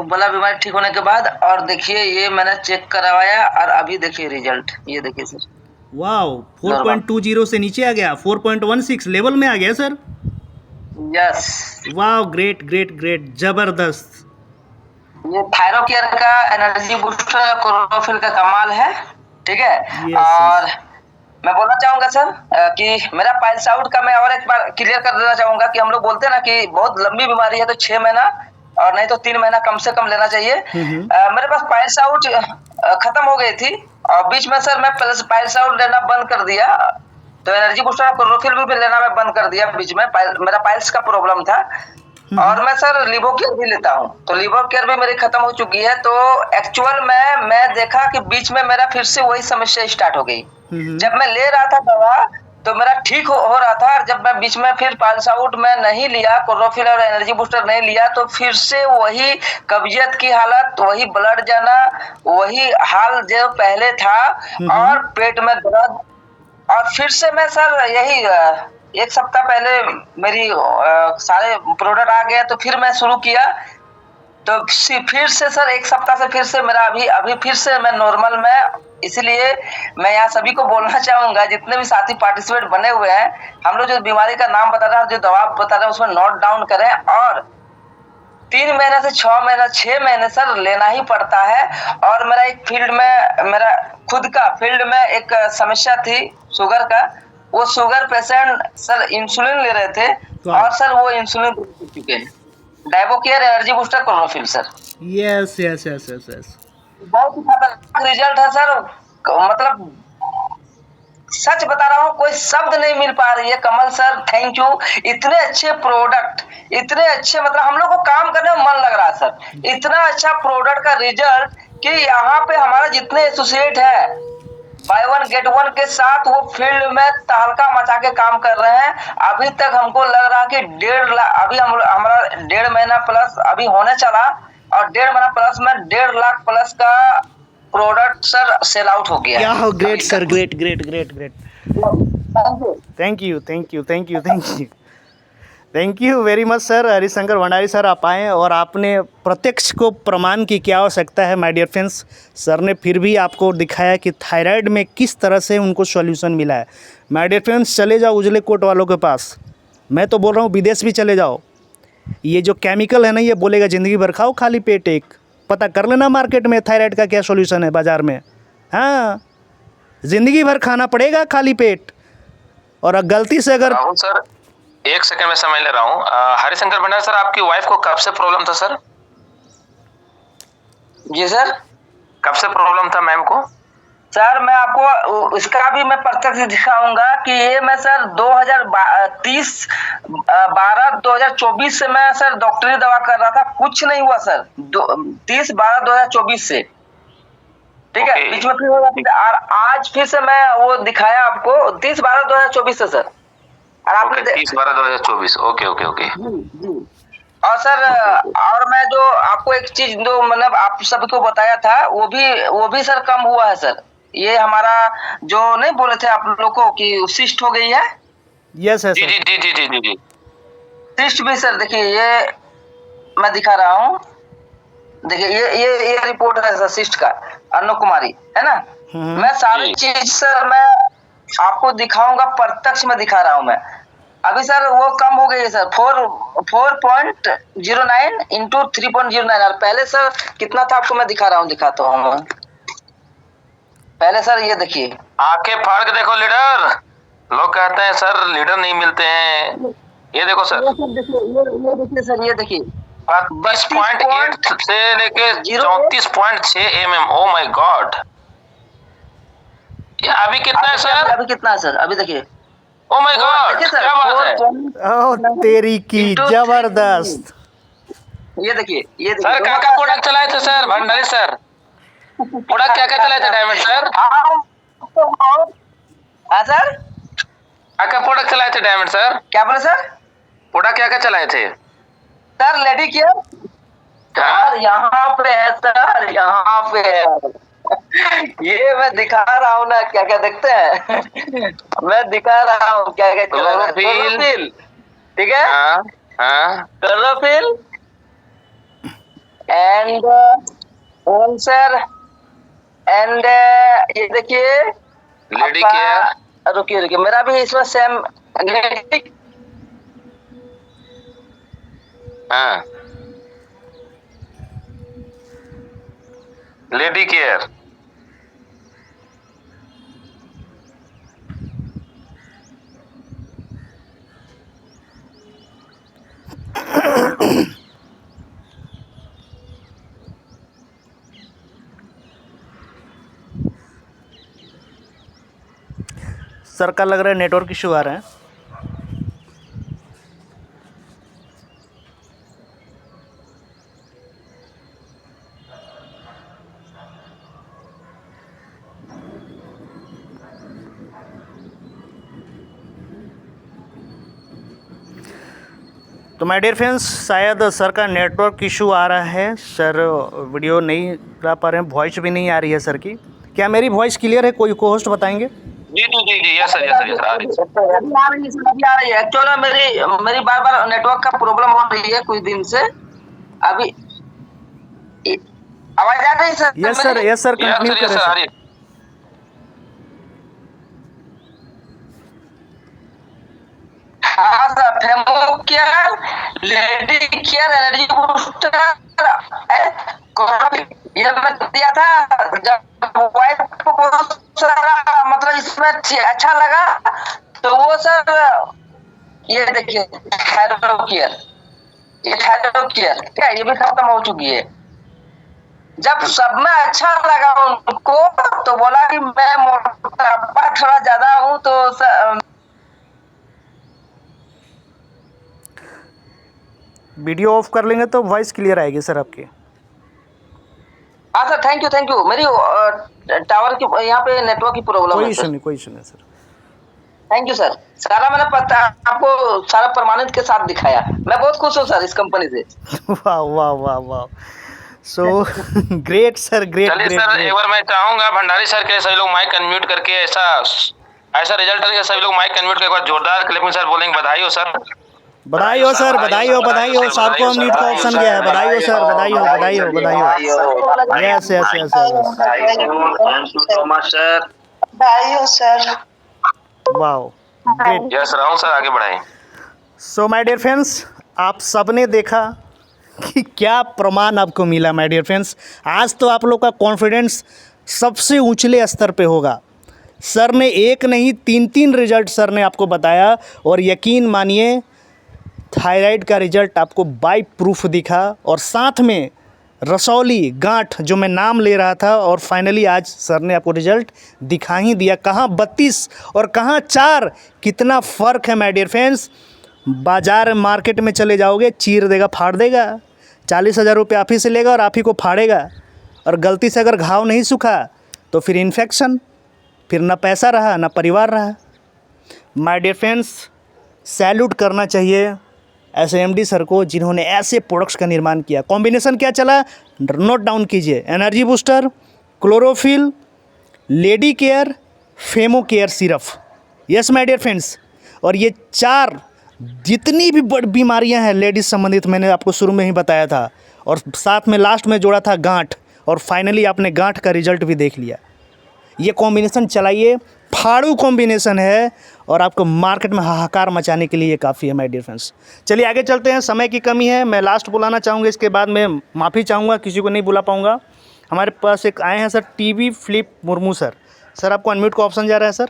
वाला बीमारी ठीक होने के बाद। और देखिए ये मैंने चेक करवाया और अभी देखिए रिजल्ट, ये देखिए सर। वाओ, 4.20 से नीचे आ गया, 4.16 लेवल में आ गया सर। यस, वाओ, ग्रेट, जबरदस्त। ये थायरो केयर का एनर्जी बूस्टर क्लोरोफिल का कमाल है, ठीक है। और मैं बोलना चाहूंगा सर कि मेरा पाइल्स आउट का मैं और एक बार क्लियर कर देना चाहूंगा कि हम लोग बोलते हैं ना कि बहुत लंबी बीमारी है तो 6 महीना और नहीं तो 3 महीना कम से कम लेना चाहिए। मेरे पास पाइल्स आउट खत्म हो गई थी और बीच में सर मैं पाइल्स आउट लेना बंद कर दिया, तो एनर्जी बूस्टर क्लोरोफिल भी लेना मैं बंद कर दिया बीच में। मेरा पाइल्स का प्रॉब्लम था। और मैं सर लिवो केयर भी लेता हूँ, तो लिवो केयर भी मेरी खत्म हो चुकी है। तो एक्चुअल में मैं देखा कि बीच में मेरा फिर से वही समस्या स्टार्ट हो गई। जब मैं ले रहा था दवा तो मेरा ठीक हो रहा था, और जब मैं बीच में फिर पाइल्स आउट में नहीं लिया, क्लोरोफिल और एनर्जी बूस्टर नहीं लिया, तो फिर से वही कब्जियत की हालत, वही ब्लड जाना, वही हाल जो पहले था, और पेट में दर्द। और फिर से मैं सर यही 1 सप्ताह पहले मेरी सारे प्रोडक्ट आ गए, तो फिर मैं शुरू किया, तो फिर से सर 1 सप्ताह से फिर से मेरा अभी फिर से मैं नॉर्मल में। इसलिए मैं यहाँ सभी को बोलना चाहूंगा, जितने भी साथी पार्टिसिपेट बने हुए हैं, हम लोग जो बीमारी का नाम बता रहे हैं, जो दवा बता रहे हैं, उसमें नोट डाउन करें। और 3 महीने से 6 महीने 6 महीने सर लेना ही पड़ता है। और मेरा एक फील्ड में, मेरा खुद का फील्ड में एक समस्या थी शुगर का, वो शुगर पेशेंट सर इंसुलिन ले रहे थे, और सर वो इंसुलिन ले चुके हैं। Diabocare energy booster chlorophyll sir. Yes. बहुत ही खतरनाक रिजल्ट है सर। मतलब सच बता रहा हूँ, कोई शब्द नहीं मिल पा रही है। कमल सर थैंक यू, इतने अच्छे प्रोडक्ट, इतने अच्छे, मतलब हम लोग को काम करने में मन लग रहा है सर। इतना अच्छा प्रोडक्ट का रिजल्ट कि यहाँ पे हमारा जितने एसोसिएट है बाय वन गेट वन के साथ वो फील्ड में तहलका मचा के काम कर रहे हैं। अभी तक हमको लग रहा कि 1.5 लाख, अभी हमारा 1.5 महीना प्लस अभी होने चला, और 1.5 महीना प्लस में 1.5 लाख प्लस का प्रोडक्ट सर सेल आउट हो गया है। Great sir, great great great great. Thank you thank you thank you thank you thank you very much sir. Harishankar Bhandari sir आप आए और आपने प्रत्यक्ष को प्रमाण की क्या आवश्यकता है माय डियर फ्रेंड्स। सर ने फिर भी आपको दिखाया कि थायराइड में किस तरह से उनको सॉल्यूशन मिला है। माय डियर फ्रेंड्स, चले जाओ उजले कोट वालों के पास, मैं तो बोल रहा हूँ विदेश भी चले जाओ। ये जो केमिकल है ना, ये बोलेगा ज़िंदगी भर खाओ खाली पेट। एक पता कर लेना मार्केट में थायराइड का क्या सॉल्यूशन है बाज़ार में। हाँ, ज़िंदगी भर खाना पड़ेगा खाली पेट। और गलती से अगर राहुल सर, एक सेकंड में समझ ले रहा हूँ। हरिशंकर भंडारी सर, आपकी वाइफ को कब से प्रॉब्लम था सर? जी सर, कब से प्रॉब्लम था मैम को? सर मैं आपको इसका भी मैं प्रत्यक्ष दिखाऊंगा कि ये मैं सर 2024 से मैं सर डॉक्टरी दवा कर रहा था, कुछ नहीं हुआ सर। 30/12/2024 से, ठीक है, बीच में फिर हो जाती है, और आज फिर से मैं वो दिखाया आपको 30/12/2024 से सर। और आपने 30/12/2024, ओके ओके ओके। और सर और मैं जो आपको एक चीज जो मतलब आप सबको बताया था, वो भी सर कम हुआ है सर। ये हमारा जो नहीं बोले थे आप लोग को कि सिस्ट हो गई है। यस सर, जी जी जी जी जी जी। सिस्ट भी सर देखिए, ये मैं दिखा रहा हूँ, देखिए ये रिपोर्ट है सर सिस्ट का, अनु कुमारी है ना। मैं सारी चीज सर मैं आपको दिखाऊंगा, प्रत्यक्ष में दिखा रहा हूँ मैं। अभी सर वो कम हो गई है सर, 4.09 इंटू 3.09। और पहले सर कितना था आपको मैं दिखा रहा हूँ, दिखाता हूँ पहले सर। ये देखिए, आंखें फाड़ के देखो लीडर। लोग कहते हैं सर लीडर नहीं मिलते हैं। ये देखो सर, ये देखिए सर, ये देखिए 32.8 से लेके 34.6 mm। ओ माय गॉड, ये अभी कितना है सर? अभी कितना है सर? अभी देखिए, ओ माय गॉड, क्या बात है। ओ तेरी की जबरदस्त। ये देखिए सर क्या क्या प्रोडक्ट चलाए थे सर भंडारी सर? प्रोडक्ट क्या क्या चलाए थे डायमंड सर? हाँ सर, क्या क्या प्रोडक्ट चलाए थे डायमंड सर? क्या बोले सर? प्रोडक्ट क्या क्या चलाए थे सर? लेडी केयर सर यहाँ पे है सर, यहाँ पे है। ये मैं दिखा रहा हूँ ना, क्या क्या देखते हैं मैं दिखा रहा हूँ क्या क्या क्लोरोफिल, ठीक है, क्लोरोफिल एंड सर एंड ये देखिए लेडी केयर। रुकिए मेरा भी इसमें सेम। हाँ, लेडी केयर। सर का लग रहा है नेटवर्क इशू आ रहा है। तो माय डियर फ्रेंड्स, शायद सर का नेटवर्क इशू आ रहा है। सर वीडियो नहीं ला पा रहे हैं, वॉइस भी नहीं आ रही है सर की। क्या मेरी वॉइस क्लियर है? कोई को होस्ट बताएंगे? जी जी जी जी, yes sir yes sir yes sir, आ रही है। एक्चुअली मेरी बार नेटवर्क का प्रॉब्लम हो रही है कुछ दिन से। अभी आवाज आ रही है सर? यस सर कंटिन्यू करें सर। हाँ sir, femo care, lady care, energy booster, ये मैं दिया था जब वाइफ को बहुत सारा मतलब इसमें अच्छा लगा, तो वो सर ये देखिए थायरो केयर, ये थायरो केयर क्या, ये भी खत्म हो चुकी है। जब सब में अच्छा लगा उनको तो बोला कि मैं मोटापा थोड़ा ज्यादा हूँ तो वीडियो ऑफ कर लेंगे तो वॉइस क्लियर आएगी सर आपकी। हाँ सर, थैंक यू। मेरी टावर की यहाँ पे नेटवर्क की प्रॉब्लम है कोई इशू नहीं सर। Thank you sir. सारा मैंने पता आपको सारा प्रमाणित के साथ दिखाया। मैं बहुत खुश हूँ सर इस कंपनी से। वाह वाह वाह वाह, सो ग्रेट सर, ग्रेट। चलिए सर, एक बार मैं चाहूंगा भंडारी सर के सभी लोग माइक अनम्यूट करके ऐसा रिजल्ट है, सभी लोग माइक अनम्यूट करके एक बार जोरदार क्लैपिंग सर बोलेंगे। बधाई हो सर, बधाई हो सर, बधाई हो सर को अनम्यूट का ऑप्शन गया है। बधाई हो सर, बधाई हो। Yes sir. Wow, great. Yes Rahul sir, आगे बढ़ाएं। सो माय डियर फ्रेंड्स, आप सबने देखा कि क्या प्रमाण आपको मिला। माय डियर फ्रेंड्स, आज तो आप लोग का कॉन्फिडेंस सबसे ऊंचले स्तर पे होगा। सर ने एक नहीं 3 रिजल्ट सर ने आपको बताया, और यकीन मानिए थायराइड का रिजल्ट आपको बाय प्रूफ दिखा, और साथ में रसौली गांठ जो मैं नाम ले रहा था, और फाइनली आज सर ने आपको रिजल्ट दिखा ही दिया। कहाँ 32 और कहाँ 4, कितना फ़र्क है माय डियर फ्रेंड्स। बाज़ार मार्केट में चले जाओगे, चीर देगा, फाड़ देगा। 40,000 रुपये आप ही से लेगा और आप ही को फाड़ेगा। और गलती से अगर घाव नहीं सूखा तो फिर इन्फेक्शन, फिर ना पैसा रहा ना परिवार रहा। माय डियर फ्रेंड्स, सैल्यूट करना चाहिए ऐसे एमडी सर को जिन्होंने ऐसे प्रोडक्ट्स का निर्माण किया। कॉम्बिनेशन क्या चला, नोट डाउन कीजिए। Energy booster, chlorophyll, lady care, femo care syrup. Yes my dear friends, और ये 4 जितनी भी बड़ी बीमारियां हैं लेडीज़ संबंधित, मैंने आपको शुरू में ही बताया था, और साथ में लास्ट में जोड़ा था गांठ, और फाइनली आपने गांठ का रिजल्ट भी देख लिया। ये कॉम्बिनेशन चलाइए, फाड़ू कॉम्बिनेशन है, और आपको मार्केट में हाहाकार मचाने के लिए ये काफ़ी है माय डियर फ्रेंड्स। चलिए आगे चलते हैं, समय की कमी है। मैं लास्ट बुलाना चाहूँगा, इसके बाद मैं माफ़ी चाहूँगा, किसी को नहीं बुला पाऊँगा। हमारे पास एक आए हैं sir, TV Philip Murmu sir. Sir आपको अनम्यूट का ऑप्शन जा रहा है सर।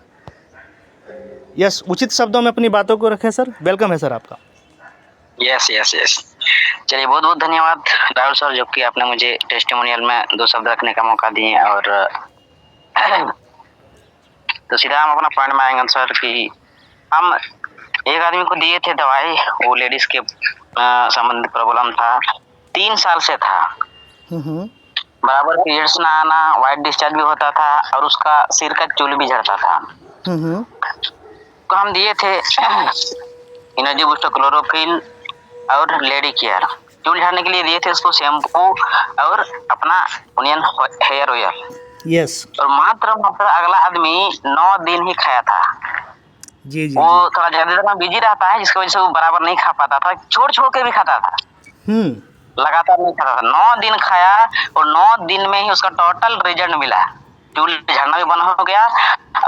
यस, उचित शब्दों में अपनी बातों को रखें सर। वेलकम है सर आपका। यस। चलिए, बहुत बहुत धन्यवाद राहुल सर, जो कि आपने मुझे टेस्टिमोनियल में 2 शब्द रखने का मौका दिए। और तो सीधा हम अपना पॉइंट में आएंगे सर कि हम एक आदमी को दिए थे दवाई, वो लेडीज के संबंधित प्रॉब्लम था, 3 साल से था। बराबर पीरियड्स ना आना, वाइट डिस्चार्ज भी होता था, और उसका सिर का चूल भी झड़ता था। तो हम दिए थे एनर्जी बूस्टर, क्लोरोफिल और लेडी केयर। चूल झाड़ने के लिए दिए थे उसको शैम्पू और अपना ओनियन हेयर ऑयल। यस। और मात्र अगला आदमी 9 दिन ही खाया था। जी। वो थोड़ा ज्यादा बिजी रहता है, जिसकी वजह से वो बराबर नहीं खा पाता था, छोड़ के भी खाता था, लगातार नहीं खाता था। 9 दिन खाया, और 9 दिन में ही उसका टोटल रिजल्ट मिला। चूल झड़ना भी बंद हो गया,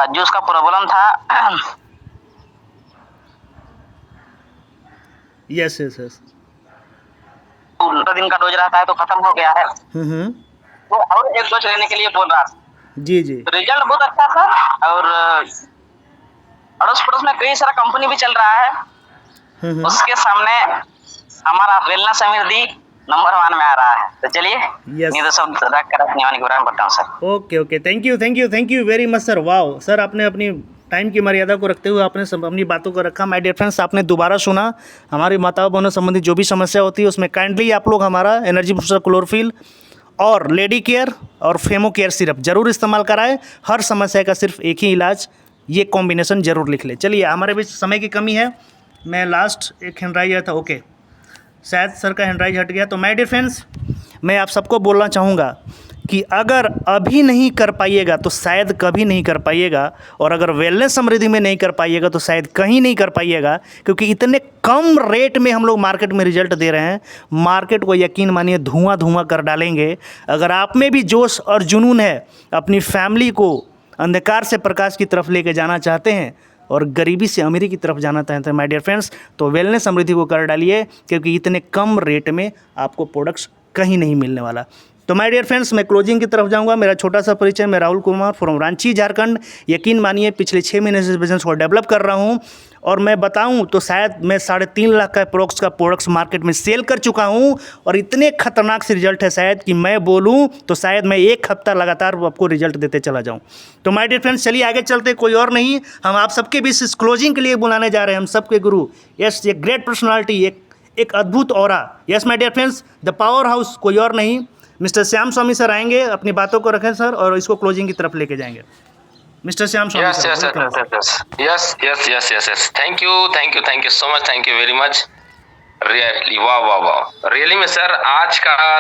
जो उसका प्रॉब्लम था। यस। 15 दिन का डोज रहता है तो खत्म हो गया है। वो और एक डोज लेने के लिए बोल रहा था। जी। रिजल्ट बहुत अच्छा था, और अड़ोस पड़ोस में कई सारा कंपनी भी चल रहा है। उसके सामने हमारा वेलनेस समृद्धि नंबर 1 में आ रहा है। तो चलिए, नहीं तो सब रख कर अपनी वाणी गुरान करता हूँ sir. Okay, thank you very much sir. Wow sir, आपने अपनी टाइम की मर्यादा को रखते हुए आपने अपनी बातों को रखा। माय डियर फ्रेंड्स, आपने दोबारा सुना, हमारी माताओं बहनों संबंधी जो भी समस्या होती है उसमें काइंडली आप लोग हमारा एनर्जी बूस्टर, क्लोरोफिल और लेडी केयर और फेमो केयर सिरप जरूर इस्तेमाल कराएं। हर समस्या का सिर्फ एक ही इलाज, ये कॉम्बिनेशन जरूर लिख लें। चलिए, हमारे बीच समय की कमी है, मैं लास्ट एक हैंडराइज आया था, ओके, शायद सर का हैंडराइज हट गया। तो माय डियर फ्रेंड्स, मैं आप सबको बोलना चाहूँगा कि अगर अभी नहीं कर पाइएगा तो शायद कभी नहीं कर पाइएगा, और अगर वेलनेस समृद्धि में नहीं कर पाइएगा तो शायद कहीं नहीं कर पाइएगा, क्योंकि इतने कम रेट में हम लोग मार्केट में रिजल्ट दे रहे हैं। मार्केट को यकीन मानिए धुआं कर डालेंगे। अगर आप में भी जोश और जुनून है, अपनी फैमिली को अंधकार से प्रकाश की तरफ लेके जाना चाहते हैं और गरीबी से अमीरी की तरफ जाना चाहते हैं माय डियर फ्रेंड्स, तो वेलनेस समृद्धि को कर डालिए, क्योंकि इतने कम रेट में आपको प्रोडक्ट्स कहीं नहीं मिलने वाला। तो माय डियर फ्रेंड्स, मैं क्लोजिंग की तरफ जाऊंगा। मेरा छोटा सा परिचय, मैं राहुल कुमार फ्रॉम रांची झारखंड। यकीन मानिए पिछले 6 महीने से इस बिज़नेस को डेवलप कर रहा हूं, और मैं बताऊं तो शायद मैं 3.5 लाख का अप्रोक्स का प्रोडक्ट्स मार्केट में सेल कर चुका हूं, और इतने खतरनाक से रिजल्ट है शायद कि मैं बोलूं तो शायद मैं 1 हफ्ता लगातार आपको रिजल्ट देते चला जाऊं। तो माय डियर फ्रेंड्स, चलिए आगे चलते। कोई और नहीं, हम आप सबके बीच इस क्लोजिंग के लिए बुलाने जा रहे हैं हम सबके गुरु। यस, एक ग्रेट पर्सनालिटी, एक अद्भुत aura. Yes my dear friends, the powerhouse, कोई और नहीं, मिस्टर श्याम स्वामी सर आएंगे। अपनी बातों को रखें सर, और इसको क्लोजिंग की तरफ लेके जाएंगे। Mister Shyam Swami yes thank you so much, thank you very much। Really वाह, रियली में सर आज का